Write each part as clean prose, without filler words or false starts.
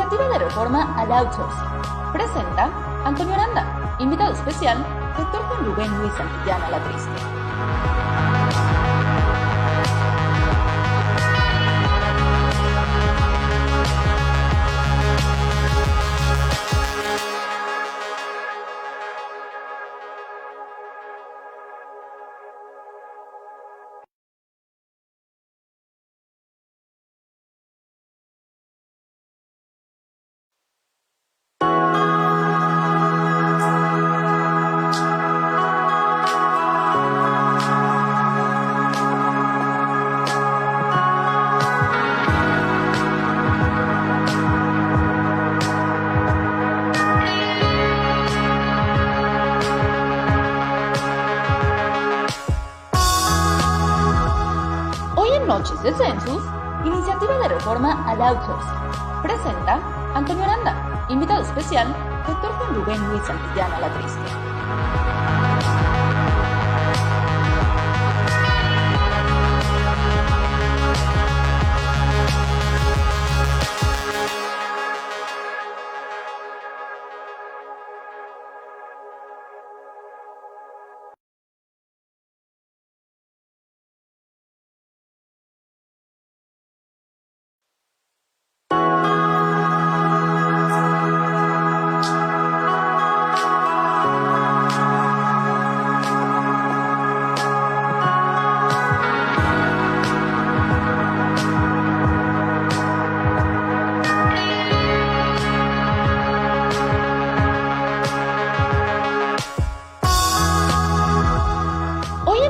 Iniciativa de reforma al outsourcing. Presenta Antonio Aranda. Invitado especial, Dr. Juan Rubén Luis Santillán Alatriste. Noches de Census, Iniciativa de reforma al outsourcing. Presenta Antonio Aranda. Invitado especial, Dr. Juan Rubén Luis Santillán Alatriste.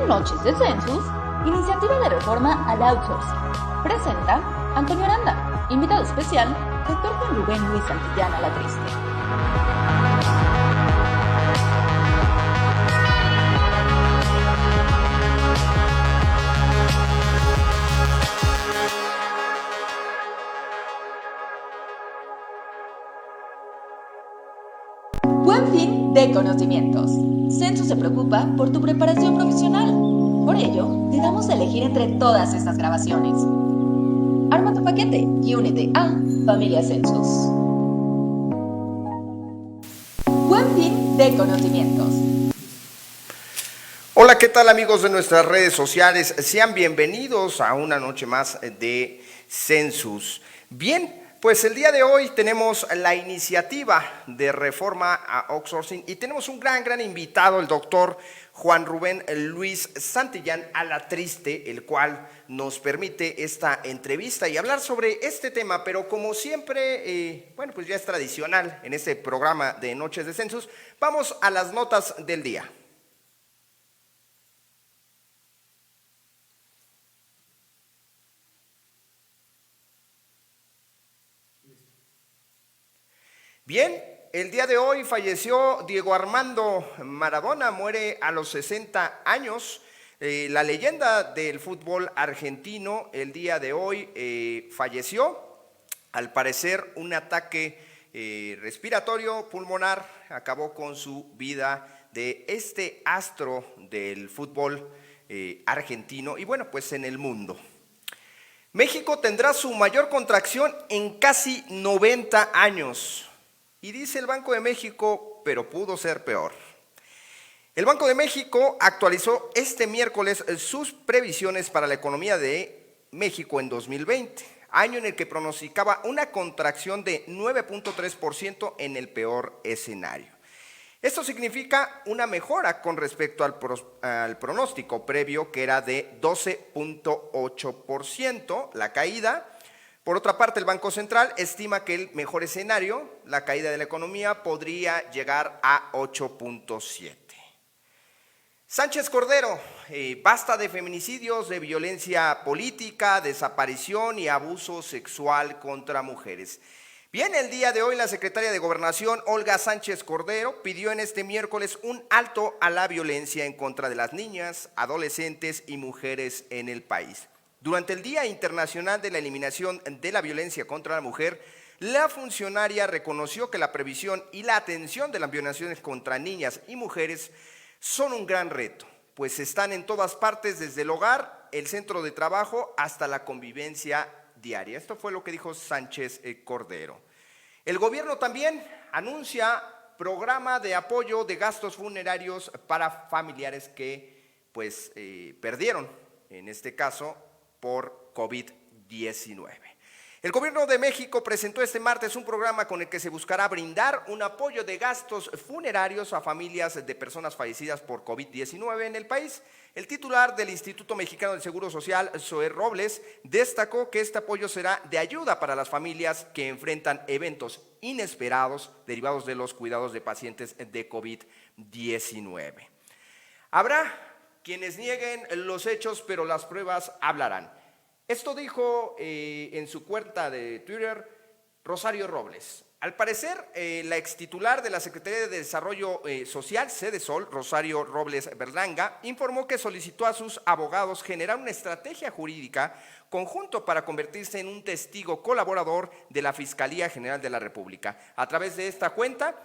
Noches de Census, Iniciativa de reforma al outsourcing. Presenta Antonio Aranda. Invitado especial, Dr. Juan Rubén Luis Santillán Alatriste. Buen fin de conocimientos. Census se preocupa por tu preparación profesional. Por ello, te damos a elegir entre todas estas grabaciones. Arma tu paquete y únete a Familia Census. Buen fin de conocimientos. Hola, ¿qué tal amigos de nuestras redes sociales? Sean bienvenidos a una noche más de Census. Bien, pues el día de hoy tenemos la iniciativa de reforma a outsourcing y tenemos un gran invitado, el doctor Juan Rubén Luis Santillán Alatriste, el cual nos permite esta entrevista y hablar sobre este tema, pero como siempre, bueno, pues ya es tradicional en este programa de Noches de Census, vamos a las notas del día. Bien, el día de hoy falleció Diego Armando Maradona, muere a los 60 años. La leyenda del fútbol argentino el día de hoy falleció, al parecer un ataque respiratorio pulmonar acabó con su vida de este astro del fútbol argentino y bueno, pues en el mundo. México tendrá su mayor contracción en casi 90 años. Y dice el Banco de México, pero pudo ser peor. El Banco de México actualizó este miércoles sus previsiones para la economía de México en 2020, año en el que pronosticaba una contracción de 9.3% en el peor escenario. Esto significa una mejora con respecto al pronóstico previo, que era de 12.8%, la caída. Por otra parte, el Banco Central estima que el mejor escenario, la caída de la economía, podría llegar a 8.7%. Sánchez Cordero, basta de feminicidios, de violencia política, desaparición y abuso sexual contra mujeres. Bien, el día de hoy la secretaria de Gobernación, Olga Sánchez Cordero, pidió en este miércoles un alto a la violencia en contra de las niñas, adolescentes y mujeres en el país. Durante el Día Internacional de la Eliminación de la Violencia contra la Mujer, la funcionaria reconoció que la previsión y la atención de las violaciones contra niñas y mujeres son un gran reto, pues están en todas partes, desde el hogar, el centro de trabajo, hasta la convivencia diaria. Esto fue lo que dijo Sánchez Cordero. El gobierno también anuncia programa de apoyo de gastos funerarios para familiares que perdieron, en este caso, por COVID-19. El gobierno de México presentó este martes un programa con el que se buscará brindar un apoyo de gastos funerarios a familias de personas fallecidas por COVID-19 en el país. El titular del Instituto Mexicano del Seguro Social, Zoé Robles, destacó que este apoyo será de ayuda para las familias que enfrentan eventos inesperados derivados de los cuidados de pacientes de COVID-19. Habrá quienes nieguen los hechos, pero las pruebas hablarán. Esto dijo en su cuenta de Twitter Rosario Robles. Al parecer, la extitular de la Secretaría de Desarrollo Social, Sedesol, Rosario Robles Berlanga, informó que solicitó a sus abogados generar una estrategia jurídica conjunto para convertirse en un testigo colaborador de la Fiscalía General de la República. A través de esta cuenta,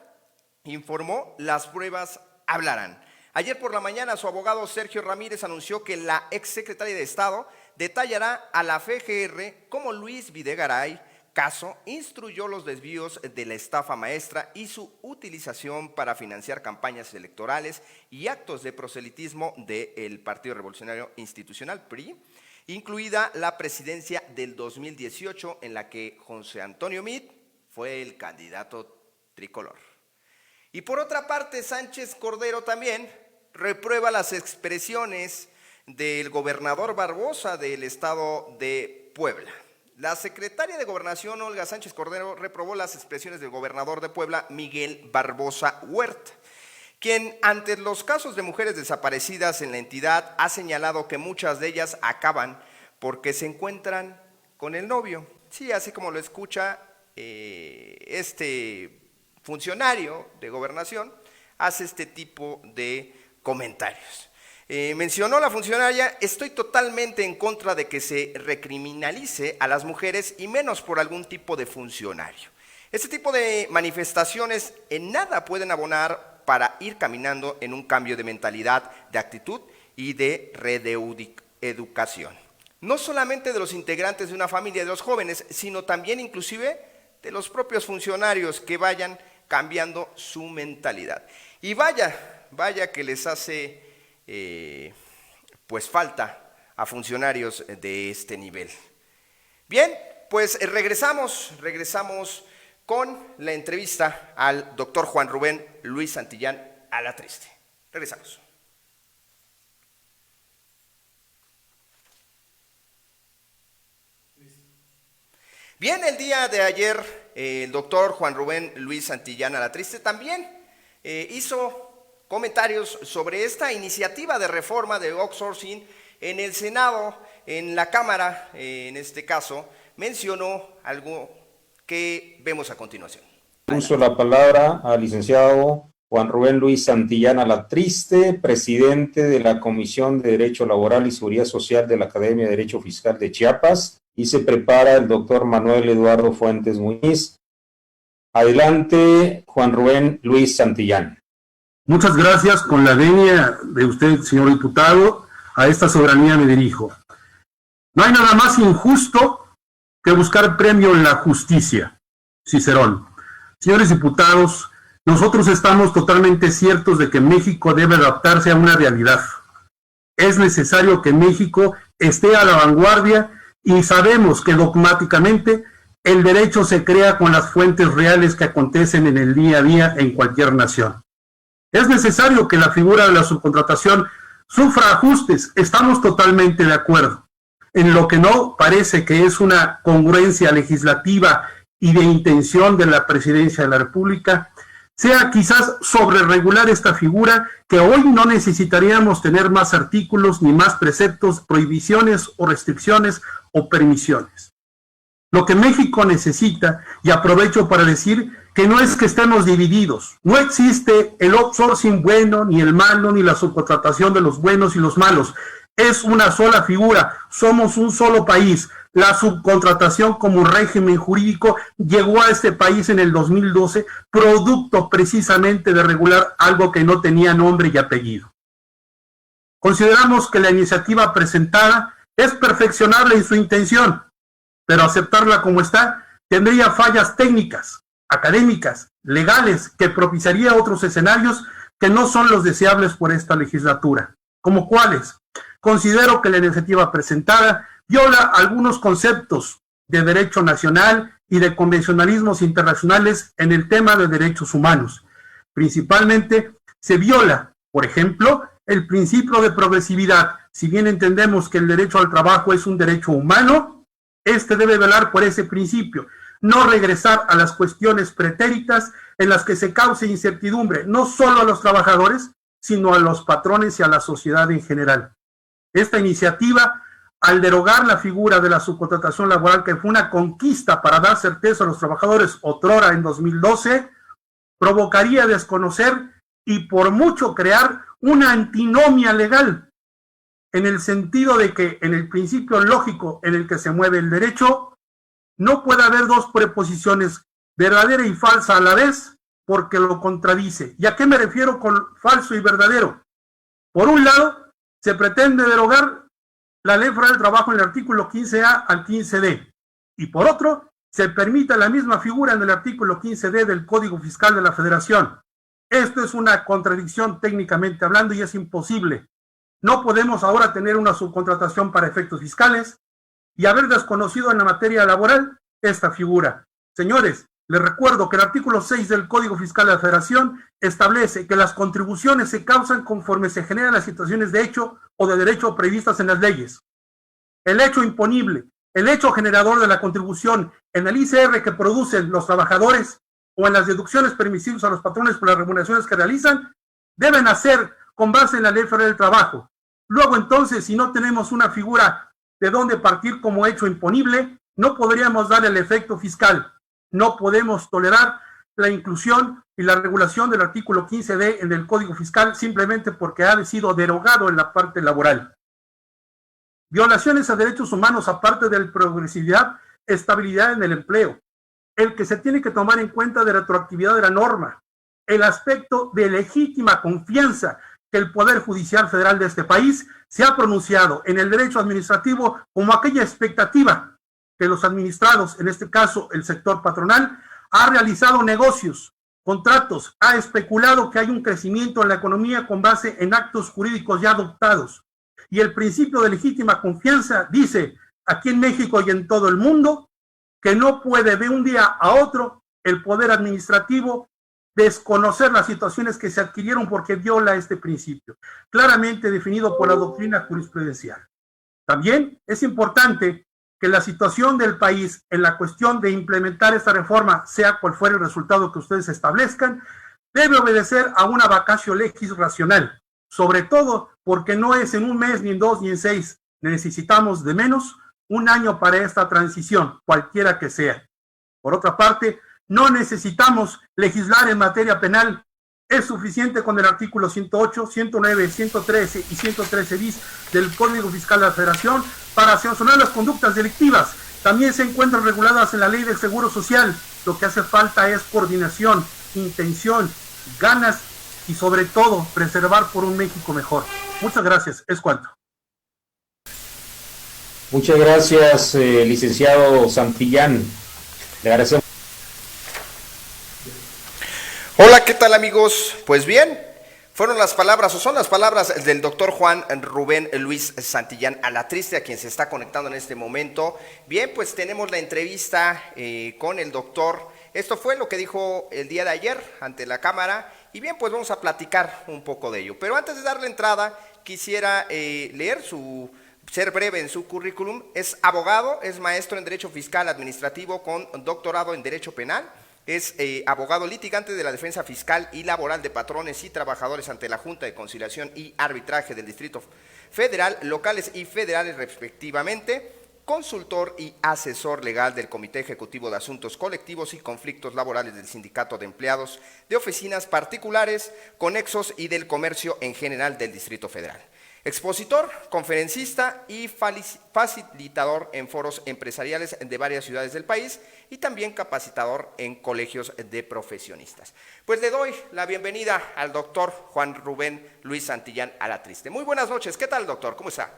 informó, las pruebas hablarán. Ayer por la mañana, su abogado Sergio Ramírez anunció que la exsecretaria de Estado detallará a la FGR cómo Luis Videgaray Caso instruyó los desvíos de la estafa maestra y su utilización para financiar campañas electorales y actos de proselitismo del Partido Revolucionario Institucional, PRI, incluida la presidencia del 2018 en la que José Antonio Meade fue el candidato tricolor. Y por otra parte, Sánchez Cordero también reprueba las expresiones del gobernador Barbosa del estado de Puebla. La secretaria de Gobernación, Olga Sánchez Cordero, reprobó las expresiones del gobernador de Puebla, Miguel Barbosa Huerta, quien ante los casos de mujeres desaparecidas en la entidad ha señalado que muchas de ellas acaban porque se encuentran con el novio. Sí, así como lo escucha este funcionario de Gobernación, hace este tipo de comentarios. Mencionó la funcionaria: estoy totalmente en contra de que se recriminalice a las mujeres y menos por algún tipo de funcionario. Este tipo de manifestaciones en nada pueden abonar para ir caminando en un cambio de mentalidad, de actitud y de reeducación. No solamente de los integrantes de una familia, de los jóvenes, sino también inclusive de los propios funcionarios que vayan cambiando su mentalidad. Y vaya que les hace falta a funcionarios de este nivel. Bien, pues regresamos con la entrevista al doctor Juan Rubén Luis Santillán Alatriste. Regresamos. Bien, el día de ayer el doctor Juan Rubén Luis Santillán Alatriste también hizo comentarios sobre esta iniciativa de reforma de outsourcing en el Senado, en la Cámara, en este caso, mencionó algo que vemos a continuación. Uso la palabra al licenciado Juan Rubén Luis Santillán Alatriste, presidente de la Comisión de Derecho Laboral y Seguridad Social de la Academia de Derecho Fiscal de Chiapas, y se prepara el doctor Manuel Eduardo Fuentes Muñiz. Adelante, Juan Rubén Luis Santillán. Muchas gracias. Con la venia de usted, señor diputado, a esta soberanía me dirijo. No hay nada más injusto que buscar premio en la justicia. Cicerón. Señores diputados, nosotros estamos totalmente ciertos de que México debe adaptarse a una realidad. Es necesario que México esté a la vanguardia y sabemos que dogmáticamente el derecho se crea con las fuentes reales que acontecen en el día a día en cualquier nación. Es necesario que la figura de la subcontratación sufra ajustes, estamos totalmente de acuerdo. En lo que no parece que es una congruencia legislativa y de intención de la Presidencia de la República, sea quizás sobreregular esta figura, que hoy no necesitaríamos tener más artículos ni más preceptos, prohibiciones o restricciones o permisiones. Lo que México necesita, y aprovecho para decir que no es que estemos divididos, no existe el outsourcing bueno ni el malo, ni la subcontratación de los buenos y los malos, es una sola figura, somos un solo país. La subcontratación como régimen jurídico llegó a este país en el 2012, producto precisamente de regular algo que no tenía nombre y apellido. Consideramos que la iniciativa presentada es perfeccionable en su intención, pero aceptarla como está tendría fallas técnicas. académicas, legales, que propiciaría otros escenarios que no son los deseables por esta legislatura. ¿Como cuáles? Considero que la iniciativa presentada viola algunos conceptos de derecho nacional y de convencionalismos internacionales en el tema de derechos humanos. Principalmente se viola, por ejemplo, el principio de progresividad. Si bien entendemos que el derecho al trabajo es un derecho humano, este debe velar por ese principio, no regresar a las cuestiones pretéritas en las que se cause incertidumbre, no solo a los trabajadores, sino a los patrones y a la sociedad en general. Esta iniciativa, al derogar la figura de la subcontratación laboral, que fue una conquista para dar certeza a los trabajadores otrora en 2012, provocaría desconocer y por mucho crear una antinomia legal, en el sentido de que en el principio lógico en el que se mueve el derecho, no puede haber dos preposiciones, verdadera y falsa a la vez, porque lo contradice. ¿Y a qué me refiero con falso y verdadero? Por un lado, se pretende derogar la Ley Federal del Trabajo en el artículo 15A al 15D, y por otro, se permite la misma figura en el artículo 15D del Código Fiscal de la Federación. Esto es una contradicción técnicamente hablando y es imposible. No podemos ahora tener una subcontratación para efectos fiscales y haber desconocido en la materia laboral esta figura. Señores, les recuerdo que el artículo 6 del Código Fiscal de la Federación establece que las contribuciones se causan conforme se generan las situaciones de hecho o de derecho previstas en las leyes. El hecho imponible, el hecho generador de la contribución en el ICR que producen los trabajadores o en las deducciones permisibles a los patrones por las remuneraciones que realizan, deben hacer con base en la Ley Federal del Trabajo. Luego, entonces, si no tenemos una figura de dónde partir como hecho imponible, no podríamos dar el efecto fiscal. No podemos tolerar la inclusión y la regulación del artículo 15D en el Código Fiscal simplemente porque ha sido derogado en la parte laboral. Violaciones a derechos humanos, aparte de la progresividad, estabilidad en el empleo, el que se tiene que tomar en cuenta de retroactividad de la norma, el aspecto de legítima confianza que el Poder Judicial Federal de este país se ha pronunciado en el derecho administrativo como aquella expectativa que los administrados, en este caso el sector patronal, ha realizado negocios, contratos, ha especulado que hay un crecimiento en la economía con base en actos jurídicos ya adoptados. Y el principio de legítima confianza dice, aquí en México y en todo el mundo, que no puede de un día a otro el Poder Administrativo desconocer las situaciones que se adquirieron porque viola este principio, claramente definido por la doctrina jurisprudencial. También es importante que la situación del país en la cuestión de implementar esta reforma, sea cual fuera el resultado que ustedes establezcan, debe obedecer a una vacatio legis racional, sobre todo porque no es en un mes, ni en 2, ni en 6, necesitamos de menos un año para esta transición, cualquiera que sea. Por otra parte, no necesitamos legislar en materia penal. Es suficiente con el artículo 108, 109, 113 y 113 bis del Código Fiscal de la Federación para sancionar las conductas delictivas. También se encuentran reguladas en la Ley del Seguro Social. Lo que hace falta es coordinación, intención, ganas y sobre todo preservar por un México mejor. Muchas gracias. Es cuanto. Muchas gracias, licenciado Santillán. Le agradecemos. Hola, ¿qué tal, amigos? Pues bien, fueron las palabras, o son las palabras del doctor Juan Rubén Luis Santillán Alatriste, a quien se está conectando en este momento. Bien, pues tenemos la entrevista con el doctor. Esto fue lo que dijo el día de ayer ante la Cámara. Y bien, pues vamos a platicar un poco de ello. Pero antes de darle entrada, quisiera ser breve en su currículum. Es abogado, es maestro en Derecho Fiscal Administrativo con doctorado en Derecho Penal. Es abogado litigante de la defensa fiscal y laboral de patrones y trabajadores ante la Junta de Conciliación y Arbitraje del Distrito Federal, locales y federales respectivamente, consultor y asesor legal del Comité Ejecutivo de Asuntos Colectivos y Conflictos Laborales del Sindicato de Empleados de Oficinas Particulares, Conexos y del Comercio en general del Distrito Federal. Expositor, conferencista y facilitador en foros empresariales de varias ciudades del país y también capacitador en colegios de profesionistas. Pues le doy la bienvenida al doctor Juan Rubén Luis Santillán Alatriste. Muy buenas noches, ¿qué tal, doctor? ¿Cómo está?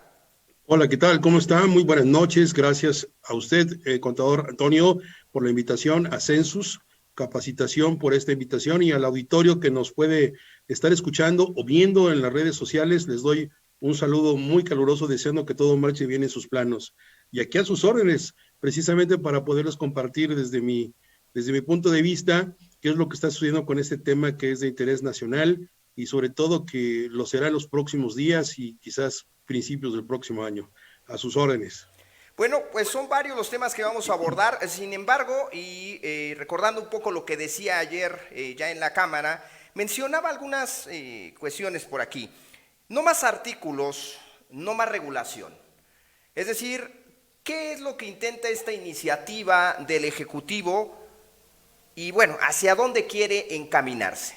Hola, ¿qué tal? ¿Cómo está? Muy buenas noches. Gracias a usted, contador Antonio, por la invitación a Census. Capacitación por esta invitación, y al auditorio que nos puede estar escuchando o viendo en las redes sociales, les doy un saludo muy caluroso, deseando que todo marche bien en sus planos. Y aquí a sus órdenes, precisamente para poderles compartir desde mi punto de vista qué es lo que está sucediendo con este tema que es de interés nacional, y sobre todo que lo será en los próximos días y quizás principios del próximo año. A sus órdenes. Bueno, pues son varios los temas que vamos a abordar. Sin embargo, y recordando un poco lo que decía ayer ya en la Cámara, mencionaba algunas cuestiones por aquí. No más artículos, no más regulación. Es decir, ¿qué es lo que intenta esta iniciativa del Ejecutivo? Y bueno, ¿hacia dónde quiere encaminarse?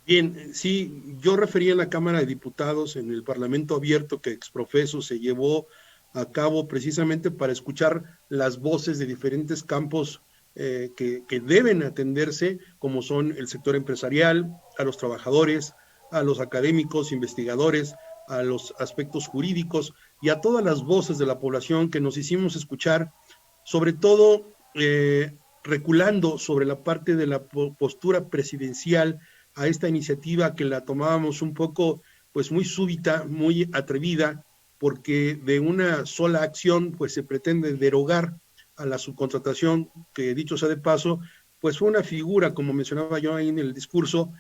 Bien, sí, yo refería en la Cámara de Diputados, en el Parlamento Abierto que exprofeso se llevó a cabo precisamente para escuchar las voces de diferentes campos que deben atenderse, como son el sector empresarial, a los trabajadores, a los académicos, investigadores, a los aspectos jurídicos y a todas las voces de la población que nos hicimos escuchar, sobre todo reculando sobre la parte de la postura presidencial a esta iniciativa que la tomábamos un poco, pues muy súbita, muy atrevida, porque de una sola acción pues se pretende derogar a la subcontratación, que dicho sea de paso, pues fue una figura, como mencionaba yo ahí en el discurso,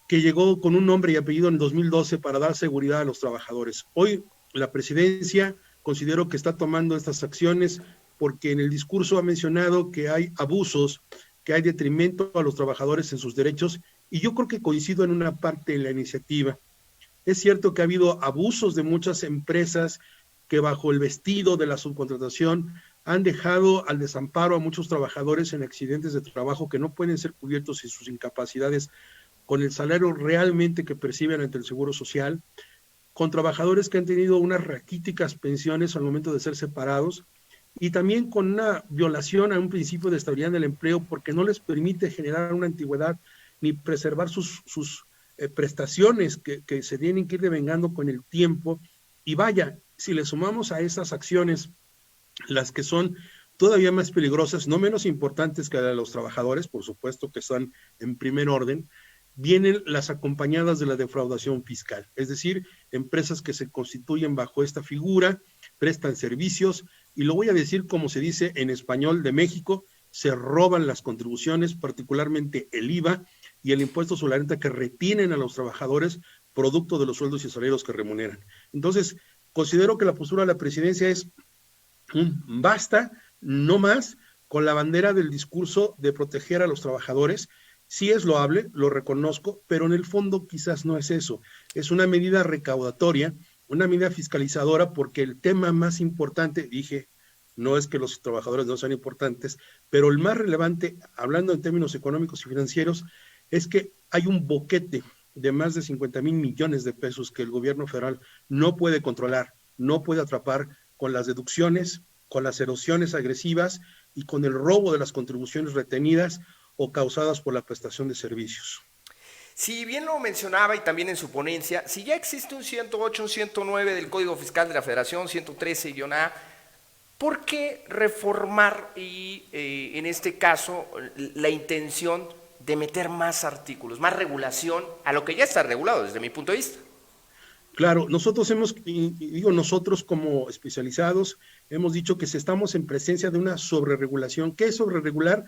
que llegó con un nombre y apellido en 2012 para dar seguridad a los trabajadores. Hoy la presidencia considero que está tomando estas acciones porque en el discurso ha mencionado que hay abusos, que hay detrimento a los trabajadores en sus derechos, y yo creo que coincido en una parte de la iniciativa. Es cierto que ha habido abusos de muchas empresas que bajo el vestido de la subcontratación han dejado al desamparo a muchos trabajadores en accidentes de trabajo que no pueden ser cubiertos y sus incapacidades con el salario realmente que perciben ante el Seguro Social, con trabajadores que han tenido unas raquíticas pensiones al momento de ser separados, y también con una violación a un principio de estabilidad en el empleo porque no les permite generar una antigüedad ni preservar sus prestaciones que se tienen que ir devengando con el tiempo. Y vaya, si le sumamos a esas acciones las que son todavía más peligrosas, no menos importantes que la de los trabajadores, por supuesto que están en primer orden, vienen las acompañadas de la defraudación fiscal, es decir, empresas que se constituyen bajo esta figura, prestan servicios, y lo voy a decir como se dice en español de México, se roban las contribuciones, particularmente el IVA y el impuesto sobre la renta que retienen a los trabajadores producto de los sueldos y salarios que remuneran. Entonces, considero que la postura de la presidencia es basta, no más, con la bandera del discurso de proteger a los trabajadores. Sí es loable, lo reconozco, pero en el fondo quizás no es eso. Es una medida recaudatoria, una medida fiscalizadora, porque el tema más importante, dije, no es que los trabajadores no sean importantes, pero el más relevante, hablando en términos económicos y financieros, es que hay un boquete de más de 50,000 millones de pesos que el gobierno federal no puede controlar, no puede atrapar con las deducciones, con las erosiones agresivas y con el robo de las contribuciones retenidas o causadas por la prestación de servicios. Si bien lo mencionaba y también en su ponencia, si ya existe un 108, un 109 del Código Fiscal de la Federación, 113-A, ¿por qué reformar y en este caso la intención de meter más artículos, más regulación a lo que ya está regulado desde mi punto de vista? Claro, nosotros nosotros como especializados hemos dicho que si estamos en presencia de una sobreregulación. ¿Qué es sobreregular?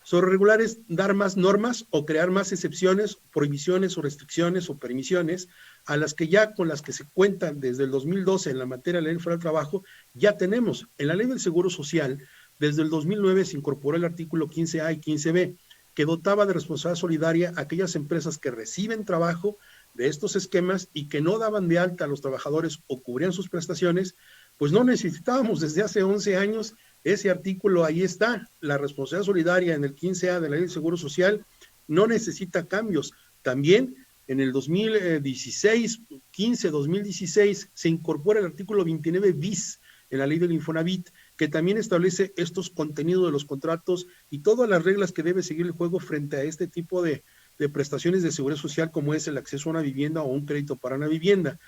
Sobreregular es dar más normas o crear más excepciones, prohibiciones o restricciones o permisiones a las que ya con las que se cuentan desde el 2012 en la materia de la Ley Federal del Trabajo ya tenemos. En la Ley del Seguro Social, desde el 2009 se incorporó el artículo 15A y 15B, que dotaba de responsabilidad solidaria a aquellas empresas que reciben trabajo de estos esquemas y que no daban de alta a los trabajadores o cubrían sus prestaciones. Pues no necesitábamos desde hace 11 años ese artículo, ahí está, la responsabilidad solidaria en el 15A de la Ley del Seguro Social no necesita cambios. También en el 2016, 2016, se incorpora el artículo 29 bis en la Ley del Infonavit, que también establece estos contenidos de los contratos y todas las reglas que debe seguir el juego frente a este tipo de prestaciones de seguridad social, como es el acceso a una vivienda o un crédito para una vivienda.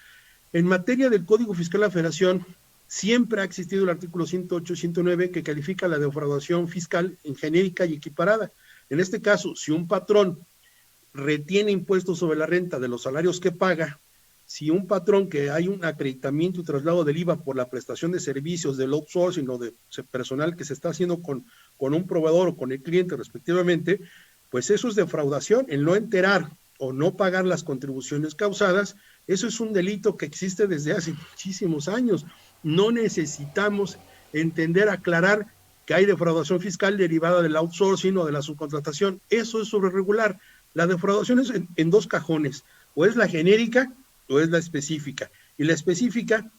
En materia del Código Fiscal de la Federación, siempre ha existido el artículo 108 y 109 que califica la defraudación fiscal en genérica y equiparada. En este caso, si un patrón retiene impuestos sobre la renta de los salarios que paga, si un patrón que hay un acreditamiento y traslado del IVA por la prestación de servicios, del outsourcing o de personal que se está haciendo con un proveedor o con el cliente respectivamente, pues eso es defraudación. El no enterar o no pagar las contribuciones causadas, eso es un delito que existe desde hace muchísimos años. No necesitamos entender, aclarar que hay defraudación fiscal derivada del outsourcing o de la subcontratación. Eso es sobreregular. La defraudación es en dos cajones, o es la genérica o es la específica. Y la específica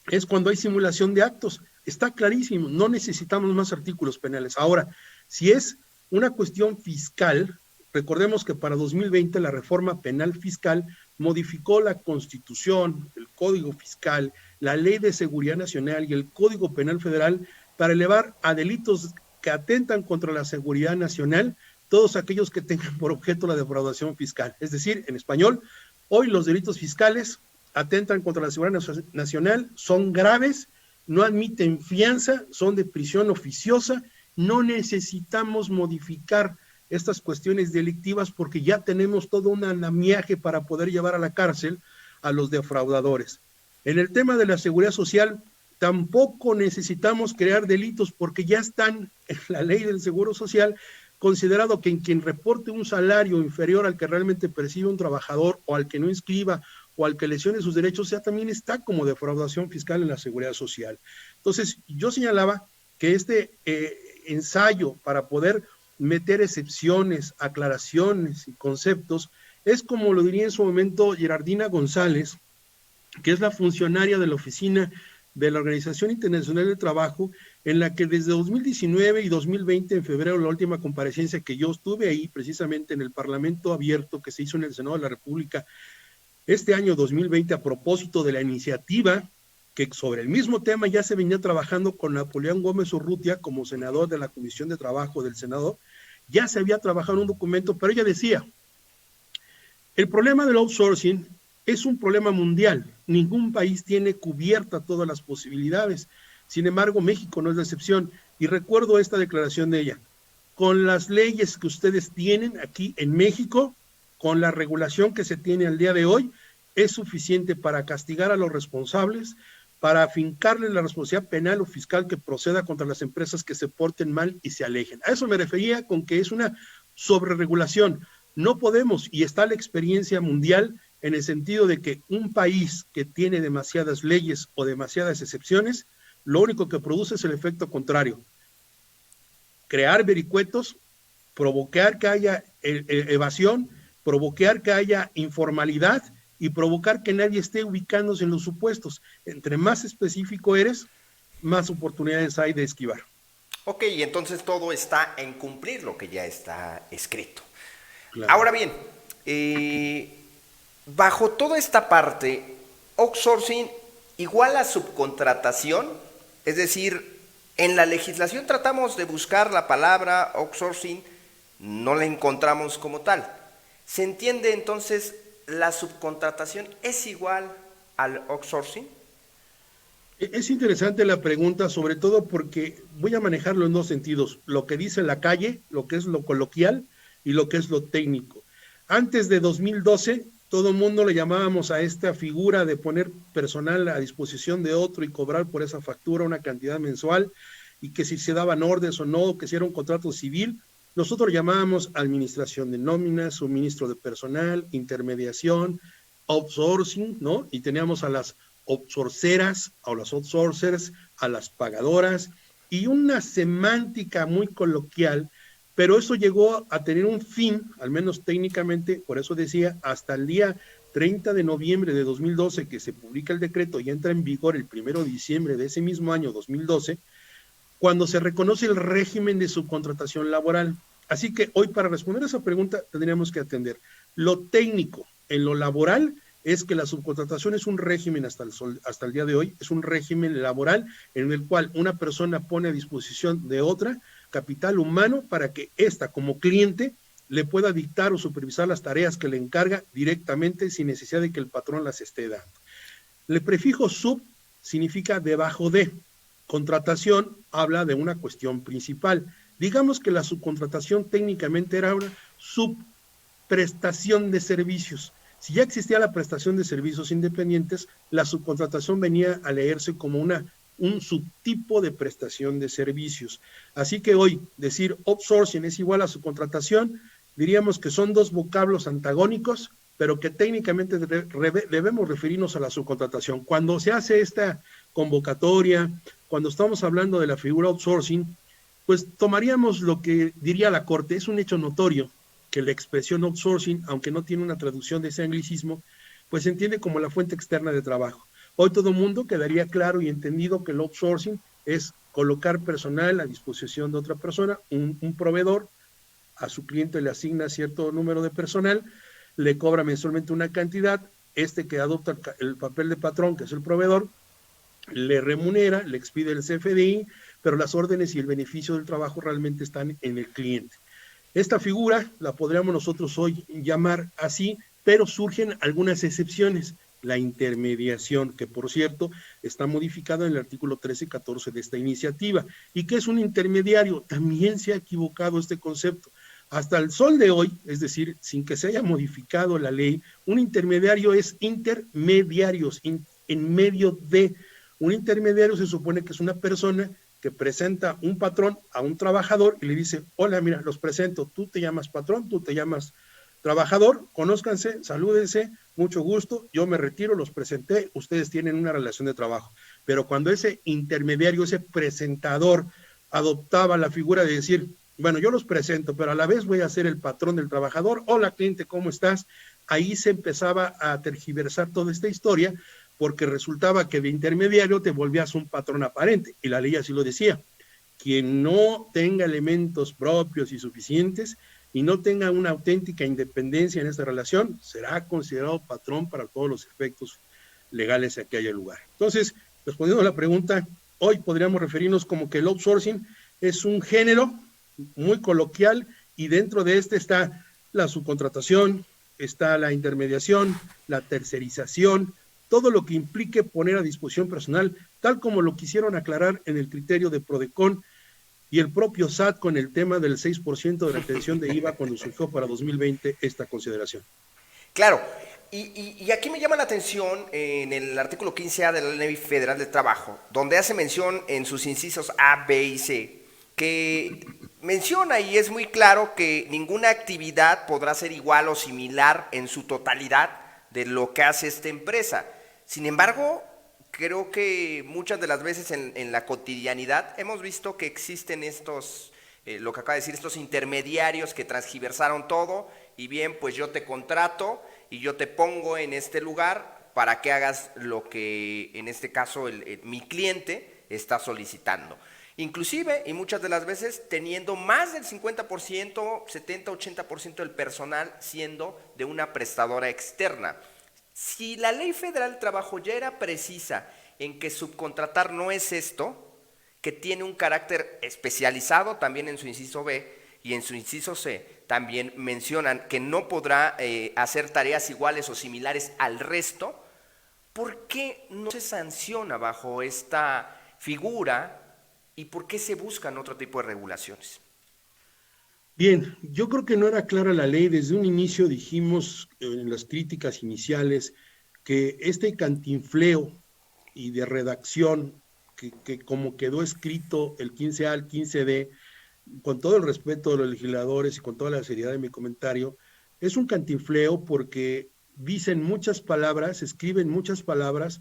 es cuando hay simulación de actos. Está clarísimo, no necesitamos más artículos penales. Ahora, si es una cuestión fiscal, recordemos que para 2020 la reforma penal fiscal modificó la Constitución, el Código Fiscal, la Ley de Seguridad Nacional y el Código Penal Federal para elevar a delitos que atentan contra la seguridad nacional todos aquellos que tengan por objeto la defraudación fiscal. Es decir, en español, hoy los delitos fiscales atentan contra la seguridad nacional, son graves, no admiten fianza, son de prisión oficiosa. No necesitamos modificar estas cuestiones delictivas porque ya tenemos todo un andamiaje para poder llevar a la cárcel a los defraudadores. En el tema de la seguridad social, tampoco necesitamos crear delitos porque ya están en la ley del Seguro Social considerado que en quien reporte un salario inferior al que realmente percibe un trabajador o al que no inscriba o al que lesione sus derechos, ya también está como defraudación fiscal en la seguridad social. Entonces, yo señalaba que este ensayo para poder meter excepciones, aclaraciones y conceptos es como lo diría en su momento Gerardina González, que es la funcionaria de la oficina de la Organización Internacional del Trabajo, en la que desde 2019 y 2020, en febrero, la última comparecencia que yo estuve ahí, precisamente en el Parlamento Abierto que se hizo en el Senado de la República, este año 2020, a propósito de la iniciativa que sobre el mismo tema ya se venía trabajando con Napoleón Gómez Urrutia como senador de la Comisión de Trabajo del Senado, ya se había trabajado en un documento, pero ella decía, el problema del outsourcing es un problema mundial, ningún país tiene cubierta todas las posibilidades, sin embargo México no es la excepción, y recuerdo esta declaración de ella, con las leyes que ustedes tienen aquí en México, con la regulación que se tiene al día de hoy, es suficiente para castigar a los responsables, para afincarles la responsabilidad penal o fiscal que proceda contra las empresas que se porten mal y se alejen. A eso me refería con que es una sobreregulación. No podemos, y está la experiencia mundial en el sentido de que un país que tiene demasiadas leyes o demasiadas excepciones, lo único que produce es el efecto contrario. Crear vericuetos, provocar que haya evasión, provocar que haya informalidad y provocar que nadie esté ubicándose en los supuestos. Entre más específico eres, más oportunidades hay de esquivar. Ok, y entonces todo está en cumplir lo que ya está escrito. Claro. Ahora bien, bajo toda esta parte, outsourcing igual a subcontratación, es decir, en la legislación tratamos de buscar la palabra outsourcing, no la encontramos como tal. ¿Se entiende entonces la subcontratación es igual al outsourcing? Es interesante la pregunta, sobre todo porque voy a manejarlo en dos sentidos, lo que dice la calle, lo que es lo coloquial y lo que es lo técnico. Antes de 2012, todo el mundo le llamábamos a esta figura de poner personal a disposición de otro y cobrar por esa factura una cantidad mensual, y que si se daban órdenes o no, que si era un contrato civil, nosotros llamábamos administración de nóminas, suministro de personal, intermediación, outsourcing, ¿no? Y teníamos a las outsourceras, a los outsourcers, a las pagadoras, y una semántica muy coloquial, pero eso llegó a tener un fin, al menos técnicamente, por eso decía, hasta el día 30 de noviembre de 2012, que se publica el decreto y entra en vigor el 1 de diciembre de ese mismo año, 2012, cuando se reconoce el régimen de subcontratación laboral. Así que hoy, para responder a esa pregunta, tendríamos que atender. Lo técnico en lo laboral es que la subcontratación es un régimen hasta el día de hoy, es un régimen laboral en el cual una persona pone a disposición de otra capital humano para que ésta, como cliente, le pueda dictar o supervisar las tareas que le encarga directamente sin necesidad de que el patrón las esté dando. El prefijo sub significa debajo de. Contratación habla de una cuestión principal. Digamos que la subcontratación técnicamente era una subprestación de servicios. Si ya existía la prestación de servicios independientes, la subcontratación venía a leerse como un subtipo de prestación de servicios. Así que hoy decir outsourcing es igual a subcontratación, diríamos que son dos vocablos antagónicos, pero que técnicamente debemos referirnos a la subcontratación. Cuando se hace esta convocatoria, cuando estamos hablando de la figura outsourcing, pues tomaríamos lo que diría la Corte. Es un hecho notorio que la expresión outsourcing, aunque no tiene una traducción de ese anglicismo, pues se entiende como la fuente externa de trabajo. Hoy todo el mundo quedaría claro y entendido que el outsourcing es colocar personal a disposición de otra persona, un proveedor, a su cliente le asigna cierto número de personal, le cobra mensualmente una cantidad, que adopta el papel de patrón, que es el proveedor, le remunera, le expide el CFDI, pero las órdenes y el beneficio del trabajo realmente están en el cliente. Esta figura la podríamos nosotros hoy llamar así, pero surgen algunas excepciones. La intermediación, que por cierto está modificada en el artículo 13 y 14 de esta iniciativa. ¿Y qué es un intermediario? También se ha equivocado este concepto. Hasta el sol de hoy, es decir, sin que se haya modificado la ley, un intermediario es intermediarios, en medio de. Un intermediario se supone que es una persona que presenta un patrón a un trabajador y le dice, hola, mira, los presento, tú te llamas patrón, tú te llamas trabajador, conózcanse, salúdense, mucho gusto, yo me retiro, los presenté, ustedes tienen una relación de trabajo. Pero cuando ese intermediario, ese presentador, adoptaba la figura de decir, bueno, yo los presento, pero a la vez voy a ser el patrón del trabajador, hola cliente, ¿cómo estás? Ahí se empezaba a tergiversar toda esta historia, porque resultaba que de intermediario te volvías un patrón aparente, y la ley así lo decía. Quien no tenga elementos propios y suficientes y no tenga una auténtica independencia en esta relación, será considerado patrón para todos los efectos legales a que haya lugar. Entonces, respondiendo a la pregunta, hoy podríamos referirnos como que el outsourcing es un género muy coloquial y dentro de este está la subcontratación, está la intermediación, la tercerización, todo lo que implique poner a disposición personal, tal como lo quisieron aclarar en el criterio de Prodecon y el propio SAT con el tema del 6% de retención de IVA cuando surgió para 2020 esta consideración. Claro, y aquí me llama la atención en el artículo 15A de la Ley Federal del Trabajo, donde hace mención en sus incisos A, B y C, que menciona y es muy claro que ninguna actividad podrá ser igual o similar en su totalidad de lo que hace esta empresa. Sin embargo, creo que muchas de las veces en la cotidianidad hemos visto que existen estos, lo que acaba de decir, estos intermediarios que transgiversaron todo y bien, pues yo te contrato y yo te pongo en este lugar para que hagas lo que en este caso mi cliente está solicitando. Inclusive, y muchas de las veces, teniendo más del 50%, 70, 80% del personal siendo de una prestadora externa. Si la Ley Federal del Trabajo ya era precisa en que subcontratar no es esto, que tiene un carácter especializado también en su inciso B y en su inciso C, también mencionan que no podrá hacer tareas iguales o similares al resto, ¿por qué no se sanciona bajo esta figura y por qué se buscan otro tipo de regulaciones? Bien, yo creo que no era clara la ley. Desde un inicio dijimos en las críticas iniciales que este cantinfleo y de redacción que como quedó escrito el 15A al 15D, con todo el respeto de los legisladores y con toda la seriedad de mi comentario, es un cantinfleo porque dicen muchas palabras, escriben muchas palabras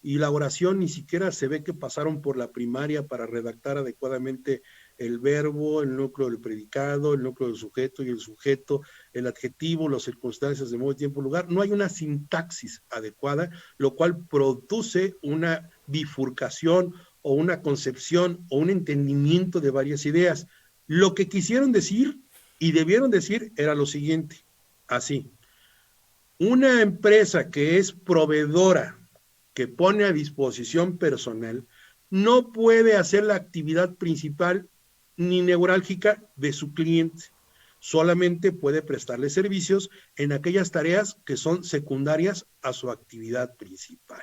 y la oración ni siquiera se ve que pasaron por la primaria para redactar adecuadamente el verbo, el núcleo del predicado, el núcleo del sujeto y el sujeto, el adjetivo, las circunstancias de modo, tiempo, lugar. No hay una sintaxis adecuada, lo cual produce una bifurcación o una concepción o un entendimiento de varias ideas. Lo que quisieron decir y debieron decir era lo siguiente, así. Una empresa que es proveedora, que pone a disposición personal, no puede hacer la actividad principal ni neurálgica de su cliente. Solamente puede prestarle servicios en aquellas tareas que son secundarias a su actividad principal.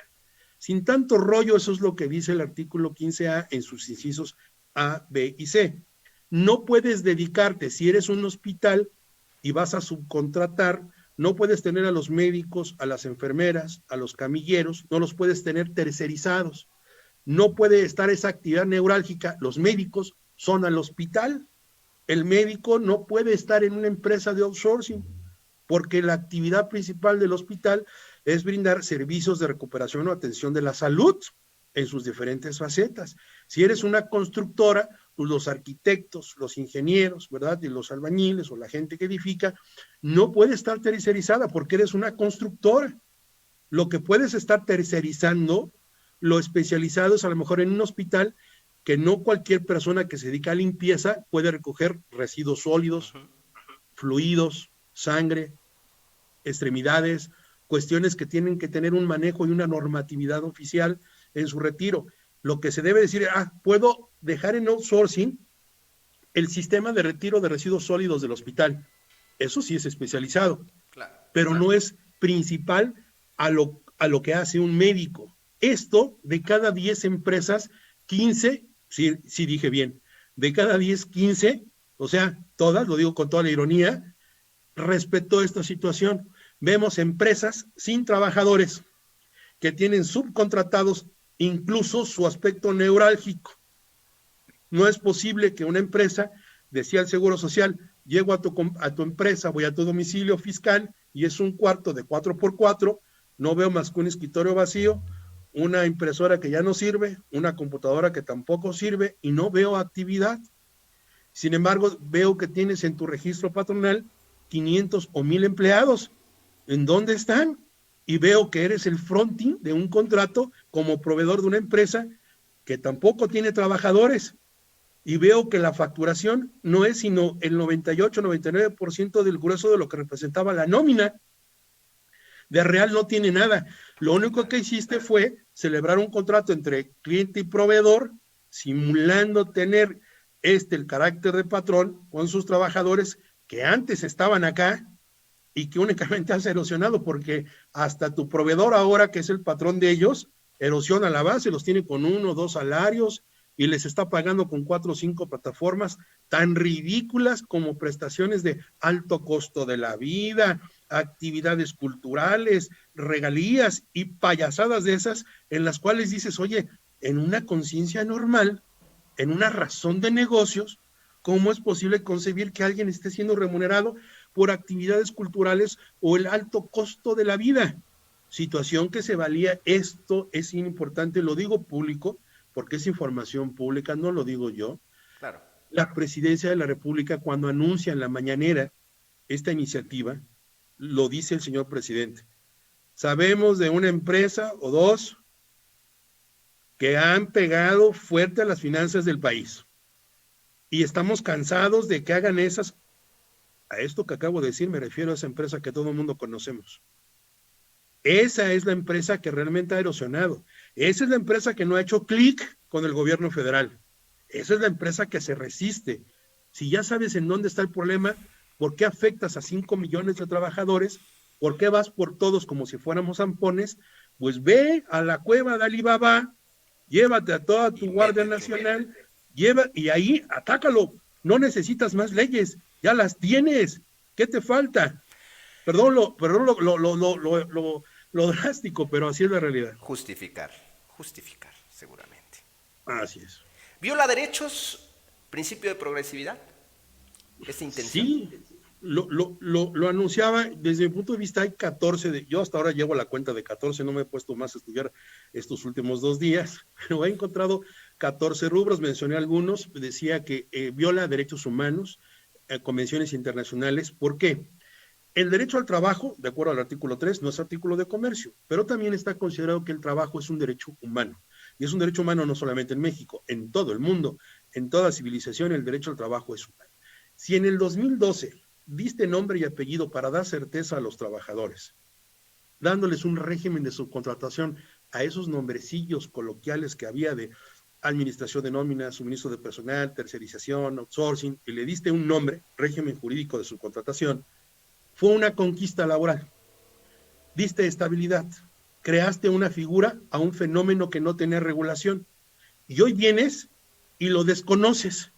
Sin tanto rollo, eso es lo que dice el artículo 15A en sus incisos A, B y C. no puedes dedicarte, si eres un hospital y vas a subcontratar, no puedes tener a los médicos, a las enfermeras, a los camilleros, no los puedes tener tercerizados. No puede estar esa actividad neurálgica. Los médicos son al hospital. El médico no puede estar en una empresa de outsourcing, porque la actividad principal del hospital es brindar servicios de recuperación o atención de la salud en sus diferentes facetas. Si eres una constructora, pues los arquitectos, los ingenieros, ¿verdad? Y los albañiles o la gente que edifica, no puede estar tercerizada porque eres una constructora. Lo que puedes estar tercerizando, lo especializado es a lo mejor en un hospital, que no cualquier persona que se dedica a limpieza puede recoger residuos sólidos, fluidos, sangre, extremidades, cuestiones que tienen que tener un manejo y una normatividad oficial en su retiro. Lo que se debe decir, puedo dejar en outsourcing el sistema de retiro de residuos sólidos del hospital. Eso sí es especializado, pero no es principal a lo que hace un médico. Esto, de cada 10 empresas, 15, sí dije bien, de cada 10, 15, o sea, todas, lo digo con toda la ironía, respetó esta situación. Vemos empresas sin trabajadores que tienen subcontratados incluso su aspecto neurálgico. No es posible que una empresa, decía el Seguro Social, llego a tu empresa, voy a tu domicilio fiscal y es un cuarto de 4x4, no veo más que un escritorio vacío, una impresora que ya no sirve, una computadora que tampoco sirve y no veo actividad. Sin embargo, veo que tienes en tu registro patronal 500 o 1000 empleados. ¿En dónde están? Y veo que eres el fronting de un contrato como proveedor de una empresa que tampoco tiene trabajadores. Y veo que la facturación no es sino el 98-99% del grueso de lo que representaba la nómina. De real no tiene nada. Lo único que hiciste fue celebrar un contrato entre cliente y proveedor, simulando tener el carácter de patrón con sus trabajadores que antes estaban acá y que únicamente has erosionado, porque hasta tu proveedor ahora, que es el patrón de ellos, erosiona la base, los tiene con 1 o 2 salarios y les está pagando con 4 o 5 plataformas tan ridículas como prestaciones de alto costo de la vida, actividades culturales, regalías y payasadas de esas, en las cuales dices, oye, en una conciencia normal, en una razón de negocios, ¿cómo es posible concebir que alguien esté siendo remunerado por actividades culturales o el alto costo de la vida? Situación que se valía. Esto es importante, lo digo público, porque es información pública, no lo digo yo. Claro. La Presidencia de la República, cuando anuncia en la mañanera esta iniciativa, lo dice el señor presidente. Sabemos de una empresa o dos que han pegado fuerte a las finanzas del país. Y estamos cansados de que hagan esas. A esto que acabo de decir me refiero a esa empresa que todo el mundo conocemos. Esa es la empresa que realmente ha erosionado. Esa es la empresa que no ha hecho clic con el gobierno federal. Esa es la empresa que se resiste. Si ya sabes en dónde está el problema, ¿por qué afectas a 5 millones de trabajadores? ¿Por qué vas por todos como si fuéramos zampones? Pues ve a la cueva de Alibaba, llévate a toda tu Guardia Nacional, y ahí atácalo. No necesitas más leyes, ya las tienes. ¿Qué te falta? Perdón lo drástico, pero así es la realidad. Justificar, seguramente. Así es. ¿Viola derechos, principio de progresividad? ¿Esa intención? Sí, lo anunciaba. Desde mi punto de vista hay 14, yo hasta ahora llevo la cuenta de 14, no me he puesto más a estudiar estos últimos 2 días, pero he encontrado 14 rubros, mencioné algunos, decía que viola derechos humanos, convenciones internacionales. ¿Por qué? El derecho al trabajo, de acuerdo al artículo 3, no es artículo de comercio, pero también está considerado que el trabajo es un derecho humano. Y es un derecho humano no solamente en México, en todo el mundo, en toda civilización el derecho al trabajo es humano. Si en el 2012 diste nombre y apellido para dar certeza a los trabajadores, dándoles un régimen de subcontratación a esos nombrecillos coloquiales que había de administración de nóminas, suministro de personal, tercerización, outsourcing, y le diste un nombre, régimen jurídico de subcontratación, fue una conquista laboral. Diste estabilidad, creaste una figura a un fenómeno que no tenía regulación. Y hoy vienes y lo desconoces.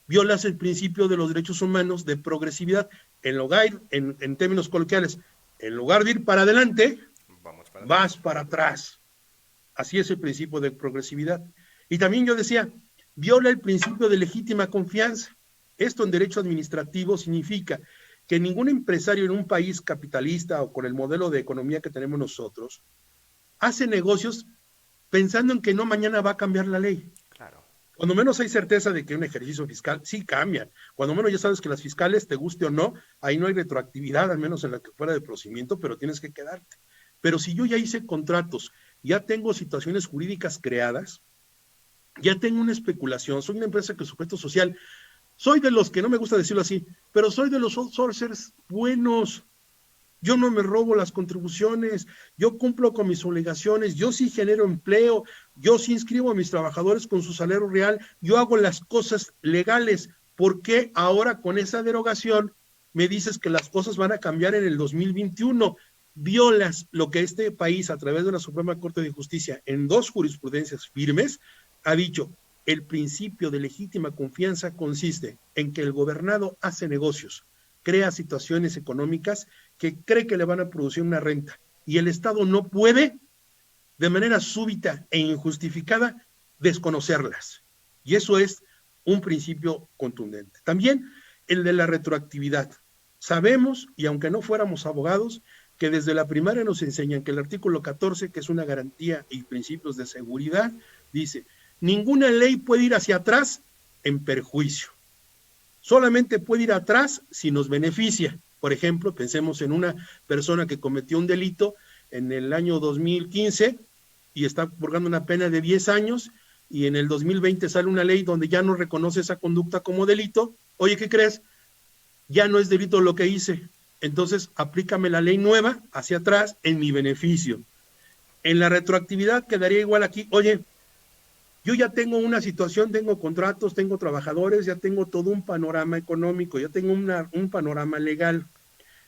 violas el principio de los derechos humanos de progresividad. En términos coloquiales, en lugar de ir para adelante, vas para atrás. Así es el principio de progresividad. Y también yo decía, viola el principio de legítima confianza. Esto en derecho administrativo significa que ningún empresario en un país capitalista o con el modelo de economía que tenemos nosotros hace negocios pensando en que no mañana va a cambiar la ley. Claro. Cuando menos hay certeza de que un ejercicio fiscal sí cambian. Cuando menos ya sabes que las fiscales, te guste o no, ahí no hay retroactividad, al menos en la que fuera de procedimiento, pero tienes que quedarte. Pero si yo ya hice contratos, ya tengo situaciones jurídicas creadas, ya tengo una especulación, soy una empresa que es sujeto social, soy de los que, no me gusta decirlo así, pero soy de los outsourcers buenos. Yo no me robo las contribuciones, yo cumplo con mis obligaciones, yo sí genero empleo, yo sí inscribo a mis trabajadores con su salario real, yo hago las cosas legales. ¿Por qué ahora con esa derogación me dices que las cosas van a cambiar en el 2021? Violas lo que este país, a través de la Suprema Corte de Justicia, en 2 jurisprudencias firmes, ha dicho: el principio de legítima confianza consiste en que el gobernado hace negocios, crea situaciones económicas que cree que le van a producir una renta, y el Estado no puede, de manera súbita e injustificada, desconocerlas. Y eso es un principio contundente. También el de la retroactividad. Sabemos, y aunque no fuéramos abogados, que desde la primaria nos enseñan que el artículo 14, que es una garantía y principios de seguridad, dice: ninguna ley puede ir hacia atrás en perjuicio. Solamente puede ir atrás si nos beneficia. Por ejemplo, pensemos en una persona que cometió un delito en el año 2015 y está purgando una pena de 10 años, y en el 2020 sale una ley donde ya no reconoce esa conducta como delito. Oye, ¿qué crees? Ya no es delito lo que hice. Entonces, aplícame la ley nueva hacia atrás en mi beneficio. En la retroactividad quedaría igual aquí. Oye, yo ya tengo una situación, tengo contratos, tengo trabajadores, ya tengo todo un panorama económico, ya tengo un panorama legal.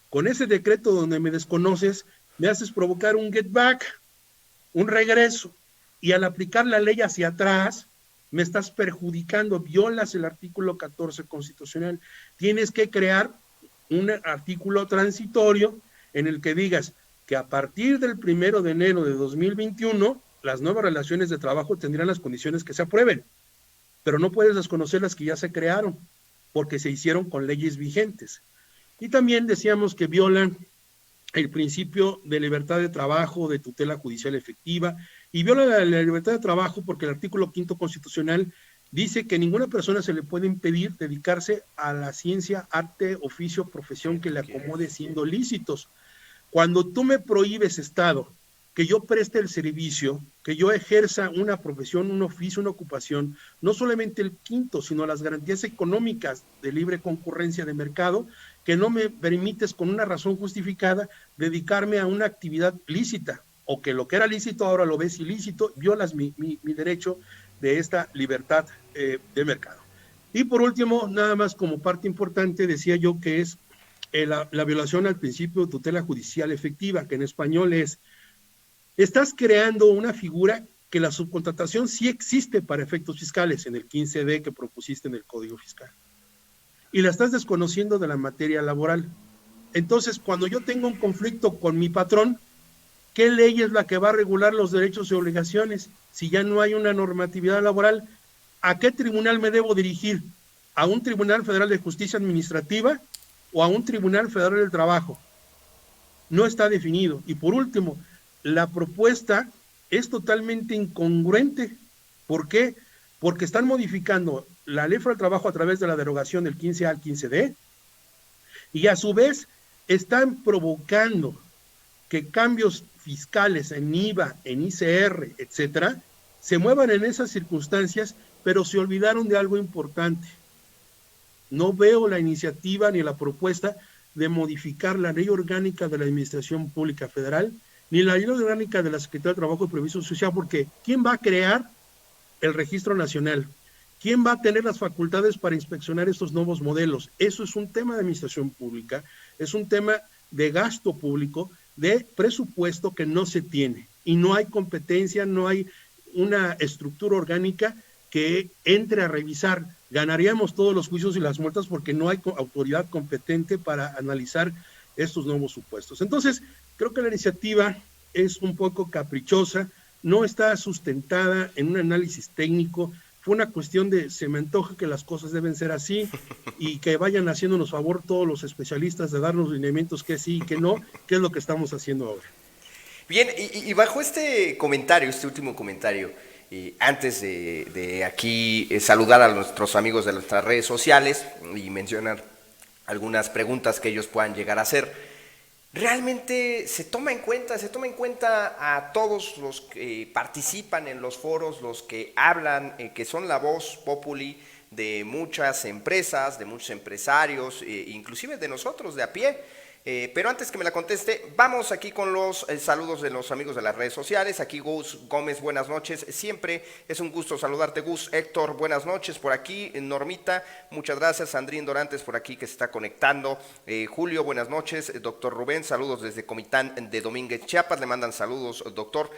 Con ese decreto donde me desconoces, me haces provocar un get back, un regreso, y al aplicar la ley hacia atrás, me estás perjudicando, violas el artículo 14 constitucional. Tienes que crear un artículo transitorio en el que digas que a partir del 1 de enero de 2021, las nuevas relaciones de trabajo tendrán las condiciones que se aprueben, pero no puedes desconocer las que ya se crearon, porque se hicieron con leyes vigentes. Y también decíamos que violan el principio de libertad de trabajo, de tutela judicial efectiva, y viola la libertad de trabajo porque el artículo 5 constitucional dice que ninguna persona se le puede impedir dedicarse a la ciencia, arte, oficio, profesión que le acomode siendo lícitos. Cuando tú me prohíbes, Estado, que yo preste el servicio, que yo ejerza una profesión, un oficio, una ocupación, no solamente el 5, sino las garantías económicas de libre concurrencia de mercado, que no me permites con una razón justificada dedicarme a una actividad lícita, o que lo que era lícito ahora lo ves ilícito, violas mi derecho de esta libertad de mercado. Y por último, nada más como parte importante, decía yo que es la violación al principio de tutela judicial efectiva, que en español es: estás creando una figura que la subcontratación sí existe para efectos fiscales en el 15D que propusiste en el Código Fiscal, y la estás desconociendo de la materia laboral. Entonces, cuando yo tengo un conflicto con mi patrón, ¿qué ley es la que va a regular los derechos y obligaciones? Si ya no hay una normatividad laboral, ¿a qué tribunal me debo dirigir? ¿A un Tribunal Federal de Justicia Administrativa o a un Tribunal Federal del Trabajo? No está definido. Y por último, la propuesta es totalmente incongruente. ¿Por qué? Porque están modificando la Ley Federal del Trabajo a través de la derogación del 15A al 15D, y a su vez están provocando que cambios fiscales en IVA, en ICR, etcétera, se muevan en esas circunstancias, pero se olvidaron de algo importante. No veo la iniciativa ni la propuesta de modificar la Ley Orgánica de la Administración Pública Federal, ni la Ley Orgánica de la Secretaría de Trabajo y Previsión Social, porque ¿quién va a crear el Registro Nacional? ¿Quién va a tener las facultades para inspeccionar estos nuevos modelos? Eso es un tema de administración pública, es un tema de gasto público, de presupuesto que no se tiene, y no hay competencia, no hay una estructura orgánica que entre a revisar. Ganaríamos todos los juicios y las multas porque no hay autoridad competente para analizar estos nuevos supuestos. Entonces, creo que la iniciativa es un poco caprichosa, no está sustentada en un análisis técnico. Fue una cuestión de, se me antoja que las cosas deben ser así y que vayan haciéndonos favor todos los especialistas de darnos lineamientos que sí y que no, que es lo que estamos haciendo ahora. Bien, y bajo este comentario, este último comentario, antes de aquí saludar a nuestros amigos de nuestras redes sociales y mencionar algunas preguntas que ellos puedan llegar a hacer, ¿realmente se toma en cuenta a todos los que participan en los foros, los que hablan, que son la voz populi de muchas empresas, de muchos empresarios, inclusive de nosotros de a pie? Pero antes que me la conteste, vamos aquí con los saludos de los amigos de las redes sociales. Aquí Gus Gómez, buenas noches. Siempre es un gusto saludarte, Gus. Héctor, buenas noches por aquí. Normita, muchas gracias. Sandrín Dorantes por aquí que se está conectando. Julio, buenas noches. Doctor Rubén, saludos desde Comitán de Domínguez, Chiapas. Le mandan saludos, doctor.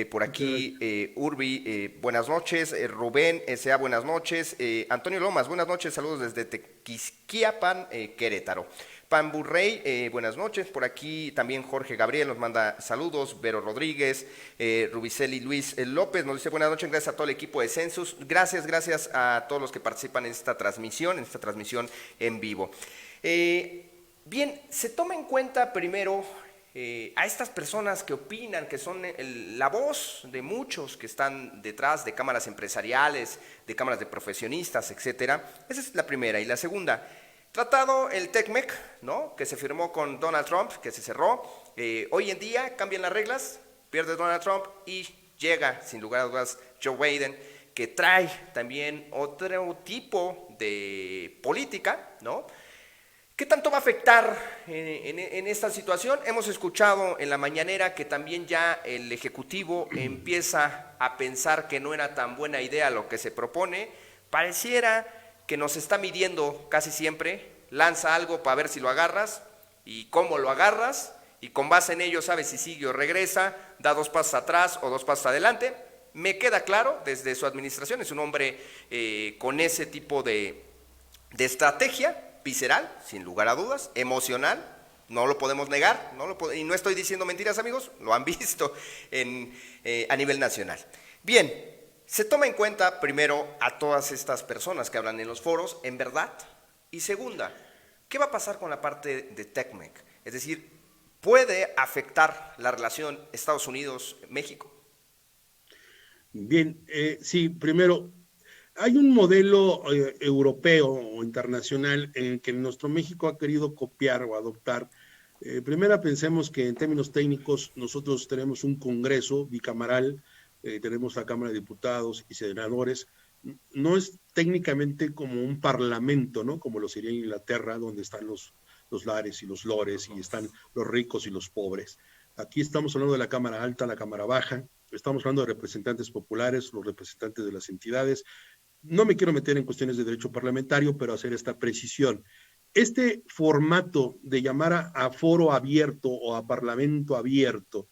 Por aquí, Urbi, buenas noches. Rubén S.A., buenas noches. Antonio Lomas, buenas noches. Saludos desde Tequisquiapan, Querétaro. Pamburrey, buenas noches. Por aquí también Jorge Gabriel nos manda saludos. Vero Rodríguez, Rubiceli Luis López nos dice buenas noches, gracias a todo el equipo de Census. Gracias a todos los que participan en esta transmisión en vivo. Bien, se toma en cuenta primero a estas personas que opinan, que son la voz de muchos que están detrás de cámaras empresariales, de cámaras de profesionistas, etcétera. Esa es la primera. Y la segunda, tratado el TECMEC, ¿no?, que se firmó con Donald Trump, que se cerró. Hoy en día cambian las reglas, pierde Donald Trump y llega, sin lugar a dudas, Joe Biden, que trae también otro tipo de política, ¿no? ¿Qué tanto va a afectar en esta situación? Hemos escuchado en la mañanera que también ya el Ejecutivo empieza a pensar que no era tan buena idea lo que se propone. Pareciera que nos está midiendo casi siempre, lanza algo para ver si lo agarras y cómo lo agarras, y con base en ello sabes si sigue o regresa, da 2 pasos atrás o 2 pasos adelante. Me queda claro, desde su administración, es un hombre con ese tipo de estrategia, visceral, sin lugar a dudas, emocional, no lo podemos negar, y no estoy diciendo mentiras, amigos, lo han visto a nivel nacional. Bien, se toma en cuenta, primero, a todas estas personas que hablan en los foros, en verdad. Y segunda, ¿qué va a pasar con la parte de TECMEC? Es decir, ¿puede afectar la relación Estados Unidos-México? Bien, sí, primero, hay un modelo europeo o internacional en el que nuestro México ha querido copiar o adoptar. Primero pensemos que en términos técnicos nosotros tenemos un Congreso bicameral, tenemos la Cámara de Diputados y Senadores. No es técnicamente como un parlamento, ¿no?, como lo sería en Inglaterra, donde están los lares y los lores y están los ricos y los pobres. Aquí estamos hablando de la Cámara Alta, la Cámara Baja, estamos hablando de representantes populares, los representantes de las entidades. No me quiero meter en cuestiones de derecho parlamentario, pero hacer esta precisión. Este formato de llamar a foro abierto o a parlamento abierto,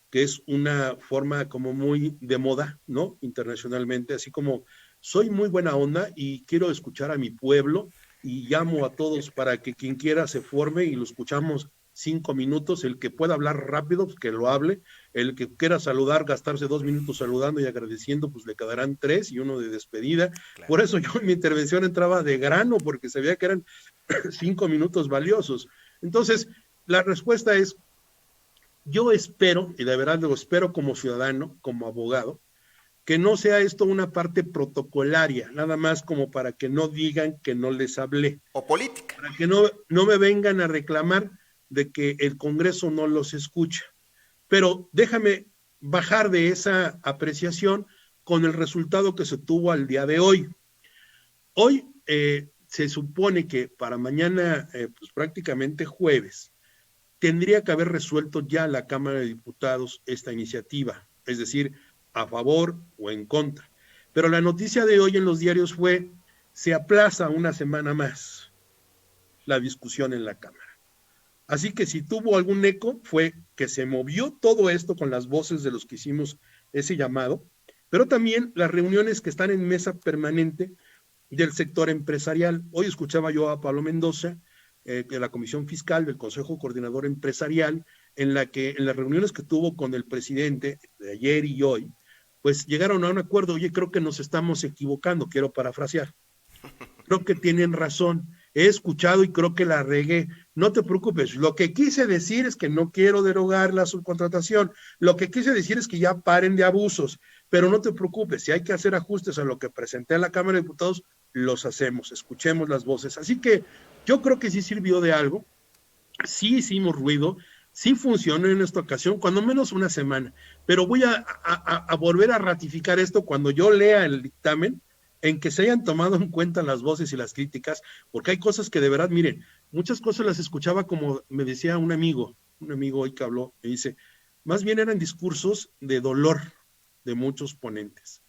que es una forma como muy de moda, ¿no?, internacionalmente, así como soy muy buena onda y quiero escuchar a mi pueblo y llamo a todos para que quien quiera se forme y lo escuchamos 5 minutos, el que pueda hablar rápido, pues que lo hable, el que quiera saludar, gastarse 2 minutos saludando y agradeciendo, pues le quedarán 3 y uno de despedida. Claro. Por eso yo en mi intervención entraba de grano, porque sabía que eran 5 minutos valiosos. Entonces, la respuesta es, yo espero, y de verdad lo espero como ciudadano, como abogado, que no sea esto una parte protocolaria, nada más como para que no digan que no les hablé. O política. Para que no me vengan a reclamar de que el Congreso no los escucha. Pero déjame bajar de esa apreciación con el resultado que se tuvo al día de hoy. Hoy se supone que para mañana, pues prácticamente jueves, tendría que haber resuelto ya la Cámara de Diputados esta iniciativa, es decir, a favor o en contra. Pero la noticia de hoy en los diarios fue, se aplaza una semana más la discusión en la Cámara. Así que si tuvo algún eco, fue que se movió todo esto con las voces de los que hicimos ese llamado, pero también las reuniones que están en mesa permanente del sector empresarial. Hoy escuchaba yo a Pablo Mendoza, de la Comisión Fiscal del Consejo Coordinador Empresarial, en las reuniones que tuvo con el presidente de ayer y hoy, pues llegaron a un acuerdo. Oye, creo que nos estamos equivocando, quiero parafrasear. Creo que tienen razón. He escuchado y creo que la regué. No te preocupes. Lo que quise decir es que no quiero derogar la subcontratación. Lo que quise decir es que ya paren de abusos. Pero no te preocupes. Si hay que hacer ajustes a lo que presenté en la Cámara de Diputados, los hacemos. Escuchemos las voces. Así que yo creo que sí sirvió de algo. Sí hicimos ruido. Sí funcionó en esta ocasión, cuando menos una semana. Pero voy a volver a ratificar esto cuando yo lea el dictamen, en que se hayan tomado en cuenta las voces y las críticas, porque hay cosas que de verdad, miren, muchas cosas las escuchaba como me decía un amigo hoy que habló, me dice, más bien eran discursos de dolor de muchos ponentes,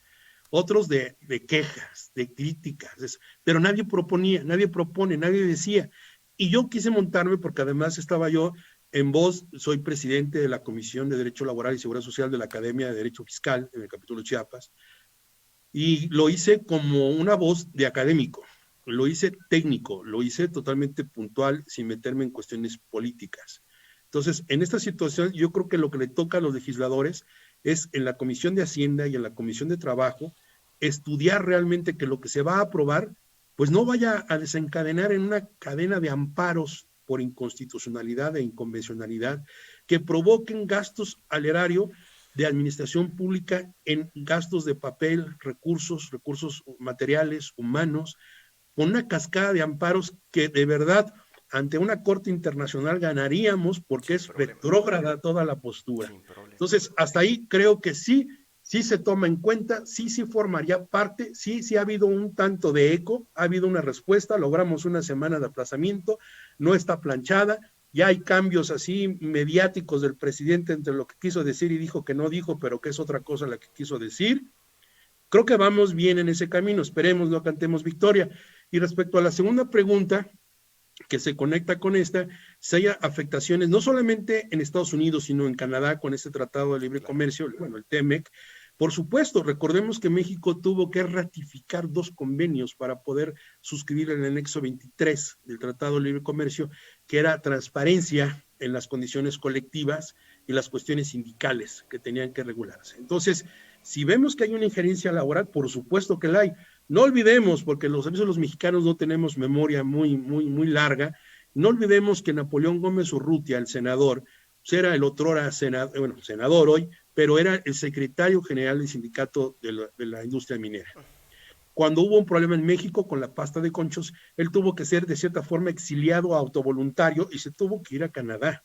otros de quejas, de críticas, pero nadie proponía, nadie propone, nadie decía. Y yo quise montarme porque además estaba yo en voz, soy presidente de la Comisión de Derecho Laboral y Seguridad Social de la Academia de Derecho Fiscal en el capítulo Chiapas, y lo hice como una voz de académico, lo hice técnico, lo hice totalmente puntual, sin meterme en cuestiones políticas. Entonces, en esta situación, yo creo que lo que le toca a los legisladores es en la Comisión de Hacienda y en la Comisión de Trabajo, estudiar realmente que lo que se va a aprobar, pues no vaya a desencadenar en una cadena de amparos por inconstitucionalidad e inconvencionalidad que provoquen gastos al erario de administración pública en gastos de papel, recursos materiales, humanos, con una cascada de amparos que de verdad ante una corte internacional ganaríamos porque es retrógrada toda la postura. Entonces, hasta ahí creo que sí se toma en cuenta, sí formaría parte, sí ha habido un tanto de eco, ha habido una respuesta, logramos una semana de aplazamiento, no está planchada. Ya hay cambios así mediáticos del presidente entre lo que quiso decir y dijo que no dijo, pero que es otra cosa la que quiso decir. Creo que vamos bien en ese camino, esperemos no cantemos victoria. Y respecto a la segunda pregunta, que se conecta con esta, si haya afectaciones no solamente en Estados Unidos, sino en Canadá con este Tratado de Libre Comercio, bueno, el TEMEC. Por supuesto, recordemos que México tuvo que ratificar 2 convenios para poder suscribir el anexo 23 del Tratado de Libre Comercio, que era transparencia en las condiciones colectivas y las cuestiones sindicales que tenían que regularse. Entonces, si vemos que hay una injerencia laboral, por supuesto que la hay. No olvidemos, porque a veces los mexicanos no tenemos memoria muy larga, no olvidemos que Napoleón Gómez Urrutia, el senador, pues era el otrora senador hoy, pero era el secretario general del sindicato de la industria minera. Cuando hubo un problema en México con la pasta de conchos, él tuvo que ser de cierta forma exiliado autovoluntario y se tuvo que ir a Canadá.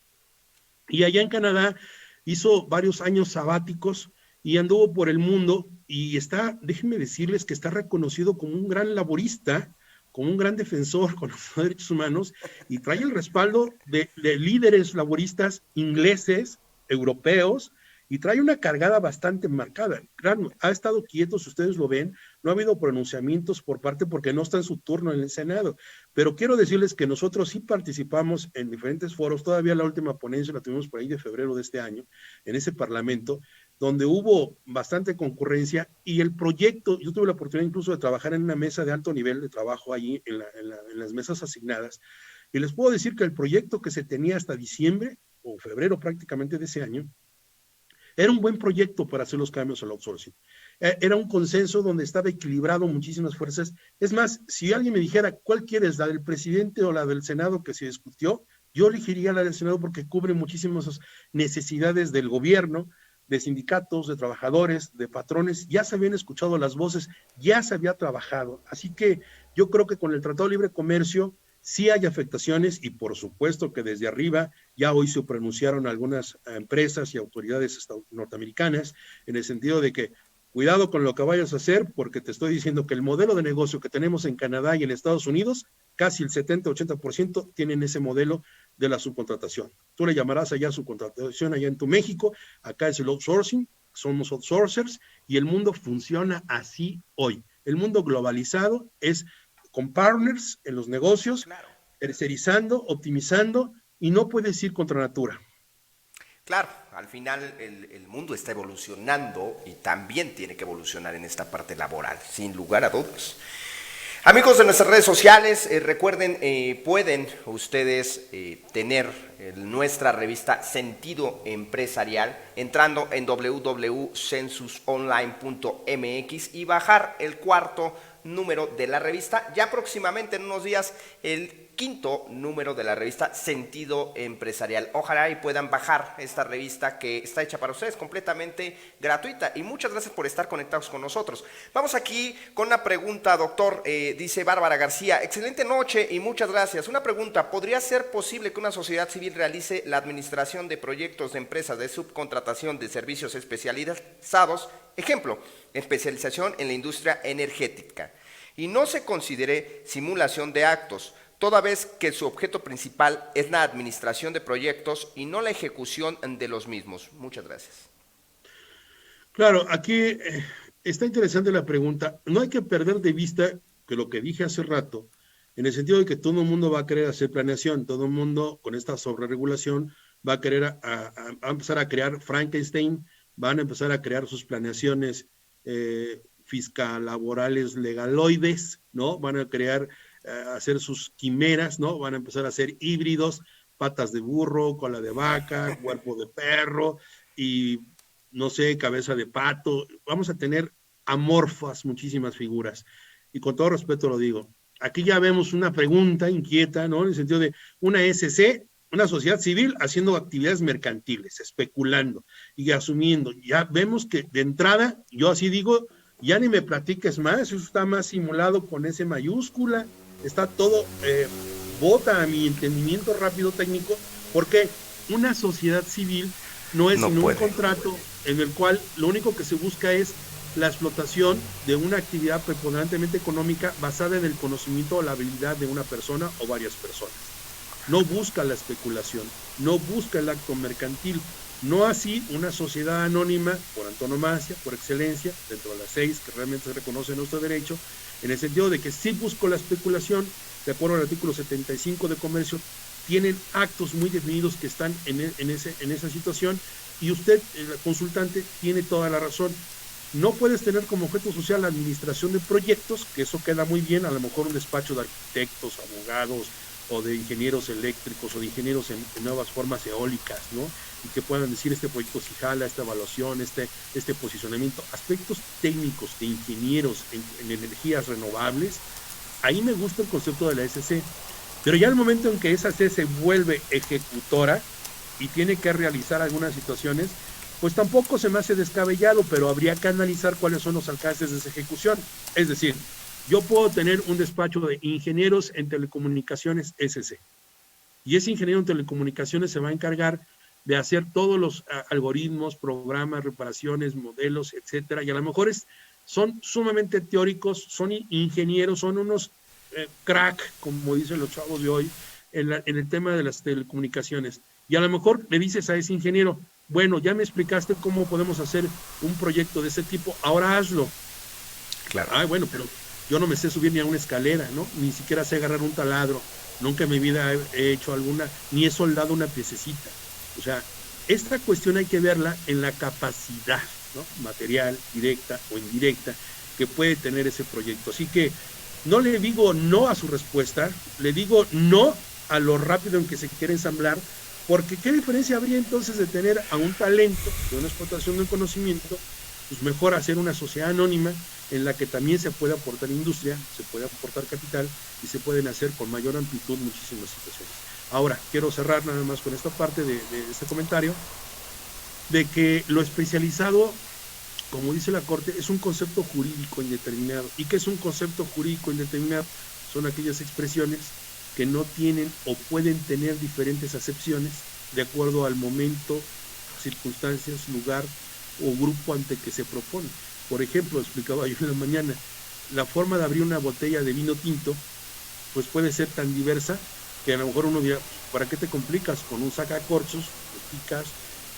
Y allá en Canadá hizo varios años sabáticos y anduvo por el mundo y déjenme decirles que está reconocido como un gran laborista, como un gran defensor con los derechos humanos y trae el respaldo de líderes laboristas ingleses, europeos, y trae una cargada bastante marcada. Claro, ha estado quieto, si ustedes lo ven, no ha habido pronunciamientos por parte porque no está en su turno en el Senado, pero quiero decirles que nosotros sí participamos en diferentes foros, todavía la última ponencia la tuvimos por ahí de febrero de este año, en ese parlamento, donde hubo bastante concurrencia y el proyecto, yo tuve la oportunidad incluso de trabajar en una mesa de alto nivel de trabajo allí en las mesas asignadas, y les puedo decir que el proyecto que se tenía hasta diciembre o febrero prácticamente de ese año, era un buen proyecto para hacer los cambios al outsourcing. Era un consenso donde estaba equilibrado muchísimas fuerzas. Es más, si alguien me dijera, ¿cuál quieres, la del presidente o la del Senado que se discutió? Yo elegiría la del Senado porque cubre muchísimas necesidades del gobierno, de sindicatos, de trabajadores, de patrones. Ya se habían escuchado las voces, ya se había trabajado. Así que yo creo que con el Tratado de Libre Comercio sí hay afectaciones y por supuesto que desde arriba ya hoy se pronunciaron algunas empresas y autoridades norteamericanas en el sentido de que cuidado con lo que vayas a hacer porque te estoy diciendo que el modelo de negocio que tenemos en Canadá y en Estados Unidos, casi el 70-80% tienen ese modelo de la subcontratación. Tú le llamarás allá subcontratación allá en tu México, acá es el outsourcing, somos outsourcers y el mundo funciona así hoy. El mundo globalizado es con partners en los negocios, tercerizando, optimizando, y no puedes ir contra natura. Claro, al final el mundo está evolucionando y también tiene que evolucionar en esta parte laboral, sin lugar a dudas. Amigos de nuestras redes sociales, recuerden, pueden ustedes tener nuestra revista Sentido Empresarial entrando en www.censusonline.mx y bajar el cuarto número de la revista. Ya próximamente en unos días el quinto número de la revista Sentido Empresarial. Ojalá y puedan bajar esta revista que está hecha para ustedes, completamente gratuita. Y muchas gracias por estar conectados con nosotros. Vamos aquí con una pregunta, doctor. Dice Bárbara García, excelente noche y muchas gracias. Una pregunta, ¿podría ser posible que una sociedad civil realice la administración de proyectos de empresas de subcontratación de servicios especializados? Ejemplo, especialización en la industria energética. Y no se considere simulación de actos, toda vez que su objeto principal es la administración de proyectos y no la ejecución de los mismos. Muchas gracias. Claro, aquí está interesante la pregunta. No hay que perder de vista que lo que dije hace rato, en el sentido de que todo el mundo va a querer hacer planeación, todo el mundo con esta sobreregulación va a querer a empezar a crear Frankenstein, van a empezar a crear sus planeaciones fiscal, laborales, legaloides, ¿no? Van a crear hacer sus quimeras, ¿no? Van a empezar a hacer híbridos, patas de burro, cola de vaca, cuerpo de perro y, no sé, cabeza de pato. Vamos a tener amorfas muchísimas figuras. Y con todo respeto lo digo, aquí ya vemos una pregunta inquieta, ¿no? En el sentido de una SC, una sociedad civil haciendo actividades mercantiles, especulando y asumiendo. Ya vemos que de entrada, yo así digo, ya ni me platiques más, eso está más simulado con S mayúscula, está todo, bota a mi entendimiento rápido técnico, porque una sociedad civil no es sino un contrato en el cual lo único que se busca es la explotación de una actividad preponderantemente económica basada en el conocimiento o la habilidad de una persona o varias personas. No busca la especulación, no busca el acto mercantil, no así una sociedad anónima por antonomasia, por excelencia, dentro de las 6 que realmente se reconocen nuestro derecho, en el sentido de que sí busco la especulación, de acuerdo al artículo 75 de comercio, tienen actos muy definidos que están en esa situación, y usted, el consultante, tiene toda la razón. No puedes tener como objeto social la administración de proyectos, que eso queda muy bien, a lo mejor un despacho de arquitectos, abogados, o de ingenieros eléctricos, o de ingenieros en nuevas formas eólicas, ¿no? Y que puedan decir este proyecto sí jala, esta evaluación, este posicionamiento, aspectos técnicos de ingenieros en energías renovables. Ahí me gusta el concepto de la SC, pero ya el momento en que esa SC se vuelve ejecutora y tiene que realizar algunas situaciones, pues tampoco se me hace descabellado, pero habría que analizar cuáles son los alcances de esa ejecución. Es decir, yo puedo tener un despacho de ingenieros en telecomunicaciones SC, y ese ingeniero en telecomunicaciones se va a encargar de hacer todos los algoritmos, programas, reparaciones, modelos, etcétera, y a lo mejor son sumamente teóricos, son ingenieros, son unos crack, como dicen los chavos de hoy, en el tema de las telecomunicaciones. Y a lo mejor le dices a ese ingeniero, bueno, ya me explicaste cómo podemos hacer un proyecto de ese tipo, ahora hazlo. Claro. Ah, bueno, pero yo no me sé subir ni a una escalera, ¿no? Ni siquiera sé agarrar un taladro, nunca en mi vida he hecho alguna, ni he soldado una piececita. O sea, esta cuestión hay que verla en la capacidad, ¿no? Material, directa o indirecta, que puede tener ese proyecto. Así que no le digo no a su respuesta, le digo no a lo rápido en que se quiere ensamblar, porque ¿qué diferencia habría entonces de tener a un talento, de una explotación del conocimiento? Pues mejor hacer una sociedad anónima en la que también se puede aportar industria, se puede aportar capital y se pueden hacer con mayor amplitud muchísimas situaciones. Ahora, quiero cerrar nada más con esta parte de este comentario, de que lo especializado, como dice la Corte, es un concepto jurídico indeterminado. ¿Y qué es un concepto jurídico indeterminado? Son aquellas expresiones que no tienen o pueden tener diferentes acepciones de acuerdo al momento, circunstancias, lugar o grupo ante que se propone. Por ejemplo, explicaba yo en la mañana, la forma de abrir una botella de vino tinto pues puede ser tan diversa que a lo mejor uno dirá, ¿para qué te complicas? Con un sacacorchos, lo picas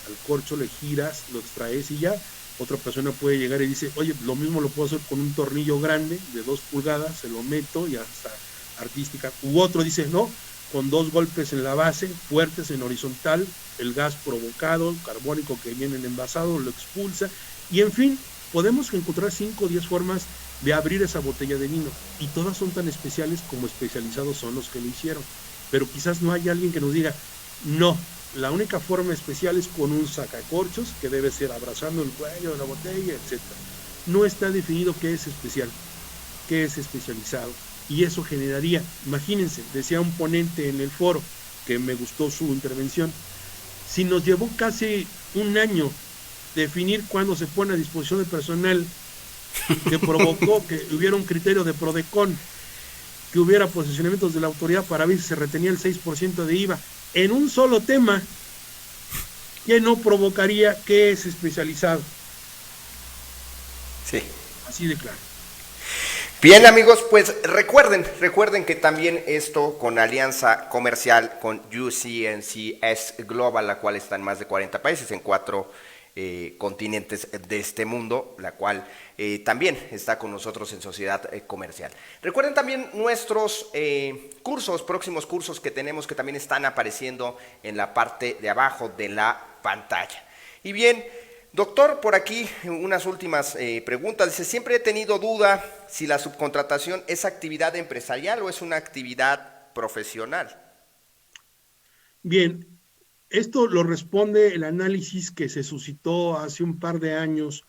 al corcho, le giras, lo extraes y ya. Otra persona puede llegar y dice, oye, lo mismo lo puedo hacer con un tornillo grande de 2 pulgadas, se lo meto y hasta artística. U otro dice, no, con 2 golpes en la base, fuertes en horizontal, el gas provocado, carbónico que viene en envasado, lo expulsa, y en fin, podemos encontrar 5 o 10 formas de abrir esa botella de vino, y todas son tan especiales como especializados son los que lo hicieron, pero quizás no haya alguien que nos diga, no, la única forma especial es con un sacacorchos, que debe ser abrazando el cuello de la botella, etc. No está definido qué es especial, qué es especializado, y eso generaría, imagínense, decía un ponente en el foro, que me gustó su intervención, si nos llevó casi un año definir cuándo se pone a disposición del personal, que provocó que hubiera un criterio de PRODECON, que hubiera posicionamientos de la autoridad para ver si se retenía el 6% de IVA, en un solo tema, que no provocaría que es especializado. Sí. Así de claro. Bien, amigos, pues recuerden que también esto con alianza comercial con UCNCS Global, la cual está en más de 40 países, en 4 continentes de este mundo, la cual también está con nosotros en Sociedad Comercial. Recuerden también nuestros próximos cursos que tenemos, que también están apareciendo en la parte de abajo de la pantalla. Y bien, doctor, por aquí unas últimas preguntas. Dice, siempre he tenido duda si la subcontratación es actividad empresarial o es una actividad profesional. Bien, esto lo responde el análisis que se suscitó hace un par de años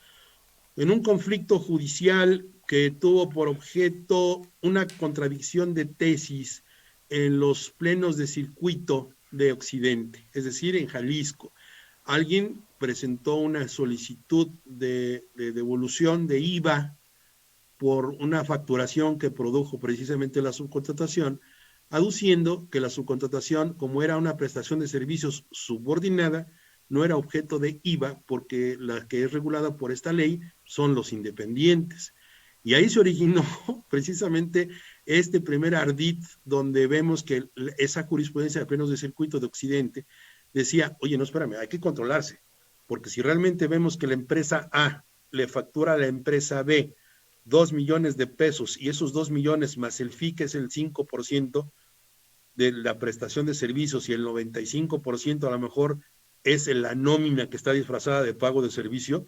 en un conflicto judicial que tuvo por objeto una contradicción de tesis en los plenos de circuito de Occidente, es decir, en Jalisco. Alguien presentó una solicitud de devolución de IVA por una facturación que produjo precisamente la subcontratación, aduciendo que la subcontratación, como era una prestación de servicios subordinada, no era objeto de IVA, porque la que es regulada por esta ley son los independientes. Y ahí se originó precisamente este primer ardid, donde vemos que esa jurisprudencia de plenos de circuito de Occidente decía, oye, no, espérame, hay que controlarse, porque si realmente vemos que la empresa A le factura a la empresa B 2 millones de pesos, y esos 2 millones más el fee, que es el 5% de la prestación de servicios, y el 95% a lo mejor es la nómina que está disfrazada de pago de servicio,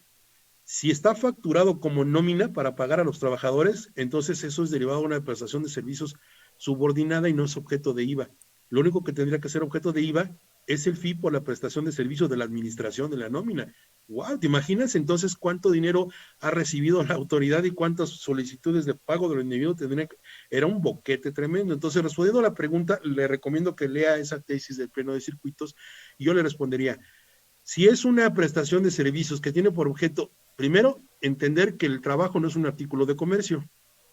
si está facturado como nómina para pagar a los trabajadores, entonces eso es derivado de una prestación de servicios subordinada y no es objeto de IVA. Lo único que tendría que ser objeto de IVA es el fee por la prestación de servicios de la administración de la nómina. ¡Wow! ¿Te imaginas entonces cuánto dinero ha recibido la autoridad y cuántas solicitudes de pago de los individuos tendría? Era un boquete tremendo. Entonces, respondiendo a la pregunta, le recomiendo que lea esa tesis del pleno de circuitos, y yo le respondería, si es una prestación de servicios que tiene por objeto, primero, entender que el trabajo no es un artículo de comercio,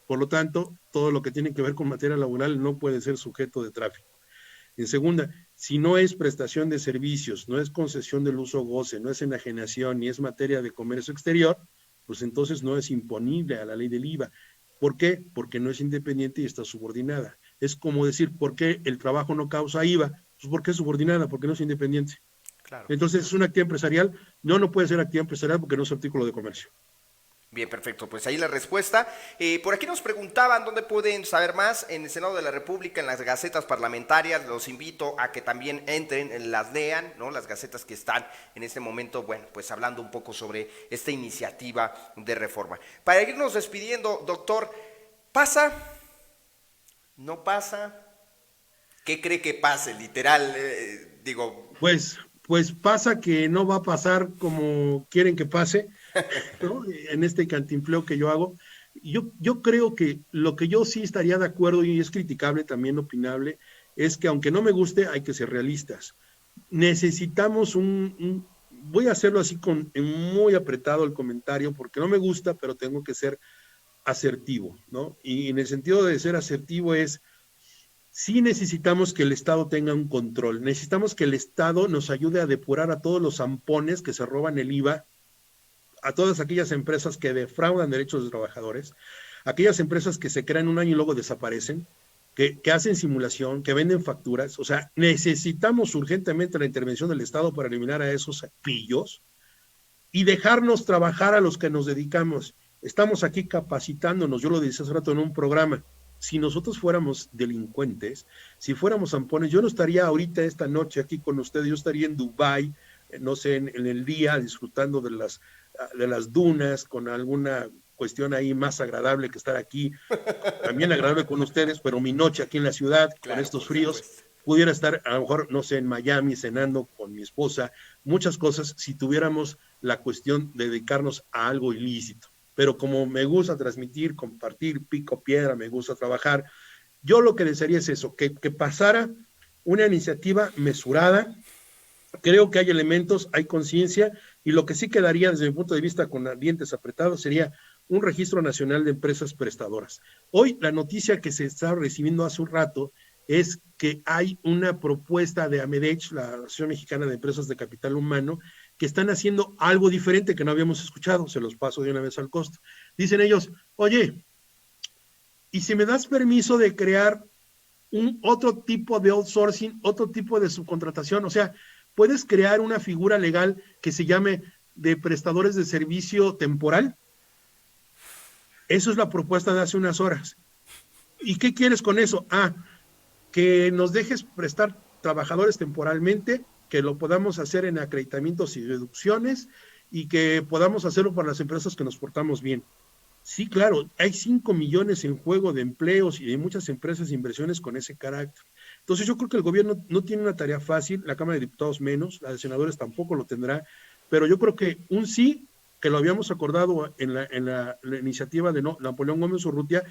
por lo tanto, todo lo que tiene que ver con materia laboral no puede ser sujeto de tráfico. En segunda, si no es prestación de servicios, no es concesión del uso goce, no es enajenación, ni es materia de comercio exterior, pues entonces no es imponible a la ley del IVA. ¿Por qué? Porque no es independiente y está subordinada. Es como decir, ¿por qué el trabajo no causa IVA? Pues porque es subordinada, porque no es independiente. Claro. Entonces, ¿es una actividad empresarial? No, no puede ser actividad empresarial porque no es artículo de comercio. Bien, perfecto. Pues ahí la respuesta. Por aquí nos preguntaban dónde pueden saber más. En el Senado de la República, en las gacetas parlamentarias. Los invito a que también entren, las lean, ¿no? Las gacetas que están en este momento, bueno, pues hablando un poco sobre esta iniciativa de reforma. Para irnos despidiendo, doctor, ¿pasa? ¿No pasa? ¿Qué cree que pase? Literal, digo... Pues pasa que no va a pasar como quieren que pase, ¿no? En este cantinfleo que yo hago. Yo creo que lo que yo sí estaría de acuerdo, y es criticable, también opinable, es que aunque no me guste, hay que ser realistas. Necesitamos voy a hacerlo así muy apretado el comentario, porque no me gusta, pero tengo que ser asertivo, ¿no? Y en el sentido de ser asertivo es... Sí necesitamos que el Estado tenga un control, necesitamos que el Estado nos ayude a depurar a todos los zampones que se roban el IVA, a todas aquellas empresas que defraudan derechos de los trabajadores, aquellas empresas que se crean un año y luego desaparecen, que hacen simulación, que venden facturas. O sea, necesitamos urgentemente la intervención del Estado para eliminar a esos pillos y dejarnos trabajar a los que nos dedicamos. Estamos aquí capacitándonos, yo lo decía hace rato en un programa. si nosotros fuéramos delincuentes, si fuéramos zampones, yo no estaría ahorita esta noche aquí con ustedes, yo estaría en Dubái, no sé, en el día, disfrutando de las dunas, con alguna cuestión ahí más agradable que estar aquí, también agradable con ustedes, pero mi noche aquí en la ciudad, Claro, con estos por fríos, supuesto. pudiera estar a lo mejor, no sé, en Miami, cenando con mi esposa, muchas cosas, si tuviéramos la cuestión de dedicarnos a algo ilícito. Pero como me gusta transmitir, compartir, pico piedra, me gusta trabajar, yo lo que desearía es eso, que pasara una iniciativa mesurada. Creo que hay elementos, hay conciencia, y lo que sí quedaría desde mi punto de vista con dientes apretados sería un registro nacional de empresas prestadoras. Hoy la noticia que se está recibiendo hace un rato es que hay una propuesta de AMEDECH, la Asociación Mexicana de Empresas de Capital Humano, que están haciendo algo diferente que no habíamos escuchado, se los paso de una vez al costo. Dicen ellos, oye, ¿y si me das permiso de crear otro tipo de outsourcing, otro tipo de subcontratación? O sea, puedes crear una figura legal que se llame de prestadores de servicio temporal. Eso es la propuesta de hace unas horas. ¿Y qué quieres con eso? Que nos dejes prestar trabajadores temporalmente, que lo podamos hacer en acreditamientos y deducciones, y que podamos hacerlo para las empresas que nos portamos bien. Sí, claro, hay 5 millones en juego de empleos y de muchas empresas de inversiones con ese carácter. Entonces yo creo que el gobierno no tiene una tarea fácil, la Cámara de Diputados menos, la de senadores tampoco lo tendrá, pero yo creo que un sí, que lo habíamos acordado en la iniciativa de Napoleón Gómez Urrutia,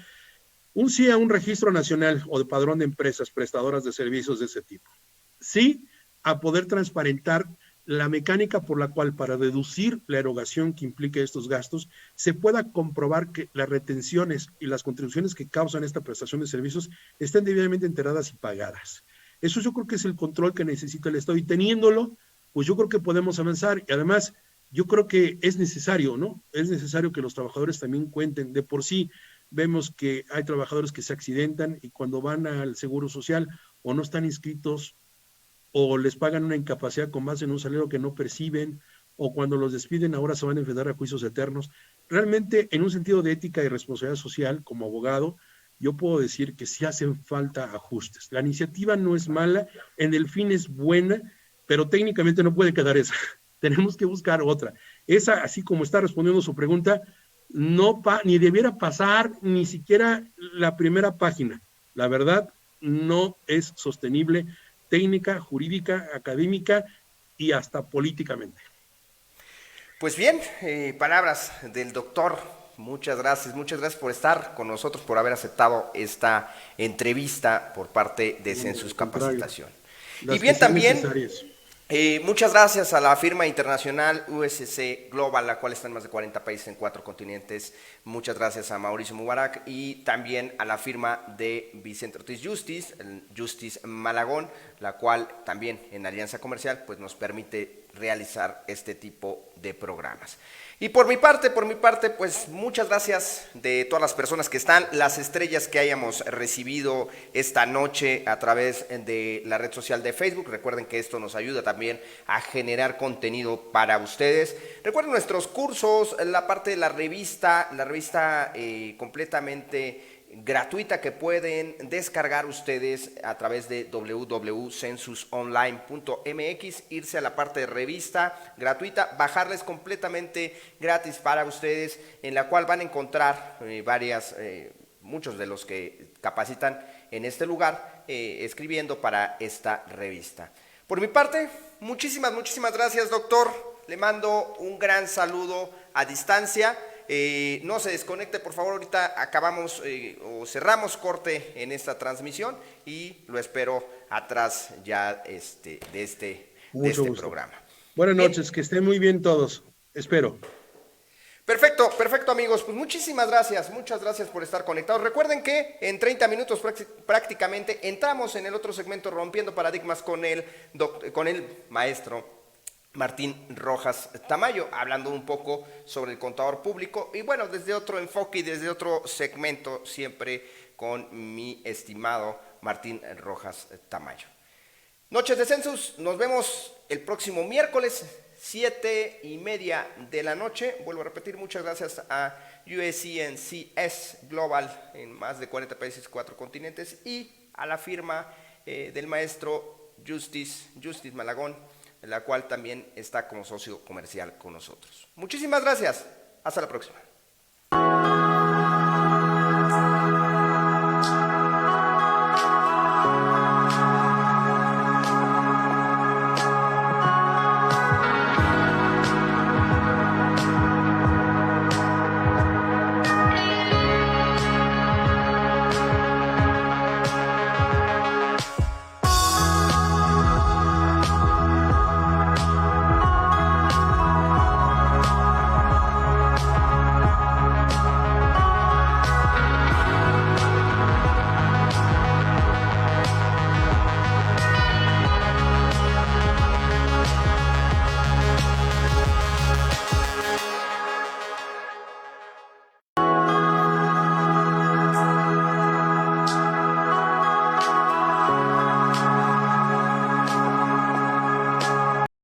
un sí a un registro nacional o de padrón de empresas prestadoras de servicios de ese tipo. Sí a poder transparentar la mecánica por la cual, para deducir la erogación que implique estos gastos, se pueda comprobar que las retenciones y las contribuciones que causan esta prestación de servicios estén debidamente enteradas y pagadas. Eso yo creo que es el control que necesita el Estado, y teniéndolo, pues yo creo que podemos avanzar. Y además, yo creo que es necesario, ¿no? Es necesario que los trabajadores también cuenten. De por sí, vemos que hay trabajadores que se accidentan y cuando van al Seguro Social o no están inscritos, o les pagan una incapacidad con base en un salario que no perciben, o cuando los despiden ahora se van a enfrentar a juicios eternos. Realmente, en un sentido de ética y responsabilidad social, como abogado, yo puedo decir que sí hacen falta ajustes. La iniciativa no es mala, en el fin es buena, pero técnicamente no puede quedar esa. Tenemos que buscar otra. Esa, así como está respondiendo su pregunta, ni debiera pasar ni siquiera la primera página. La verdad, no es sostenible técnica, jurídica, académica y hasta políticamente. Pues bien, palabras del doctor. Muchas gracias por estar con nosotros, por haber aceptado esta entrevista por parte de Census Capacitación. Y bien, también muchas gracias a la firma internacional USC Global, la cual está en más de 40 países en 4 continentes. Muchas gracias a Mauricio Mubarak y también a la firma de Vicente Ortiz Justice Malagón, la cual también en alianza comercial pues nos permite realizar este tipo de programas. Y por mi parte, pues muchas gracias de todas las personas que están, las estrellas que hayamos recibido esta noche a través de la red social de Facebook. Recuerden que esto nos ayuda también a generar contenido para ustedes. Recuerden nuestros cursos, la parte de la revista completamente gratuita que pueden descargar ustedes a través de www.censusonline.mx, irse a la parte de revista gratuita, bajarles completamente gratis para ustedes, en la cual van a encontrar muchos de los que capacitan en este lugar, escribiendo para esta revista. Por mi parte, muchísimas gracias, doctor. Le mando un gran saludo a distancia. No se desconecte, por favor. Ahorita acabamos o cerramos corte en esta transmisión y lo espero atrás ya de este programa. Buenas noches, que estén muy bien todos. Espero. Perfecto, amigos. Pues muchas gracias por estar conectados. Recuerden que en 30 minutos prácticamente entramos en el otro segmento, Rompiendo Paradigmas, con el maestro Martín Rojas Tamayo, hablando un poco sobre el contador público y bueno, desde otro enfoque y desde otro segmento, siempre con mi estimado Martín Rojas Tamayo. Noches de Census, nos vemos el próximo miércoles, 7:30 de la noche. Vuelvo a repetir, muchas gracias a USCNCS Global en más de 40 países y 4 continentes y a la firma del maestro Justice Malagón, la cual también está como socio comercial con nosotros. Muchísimas gracias. Hasta la próxima.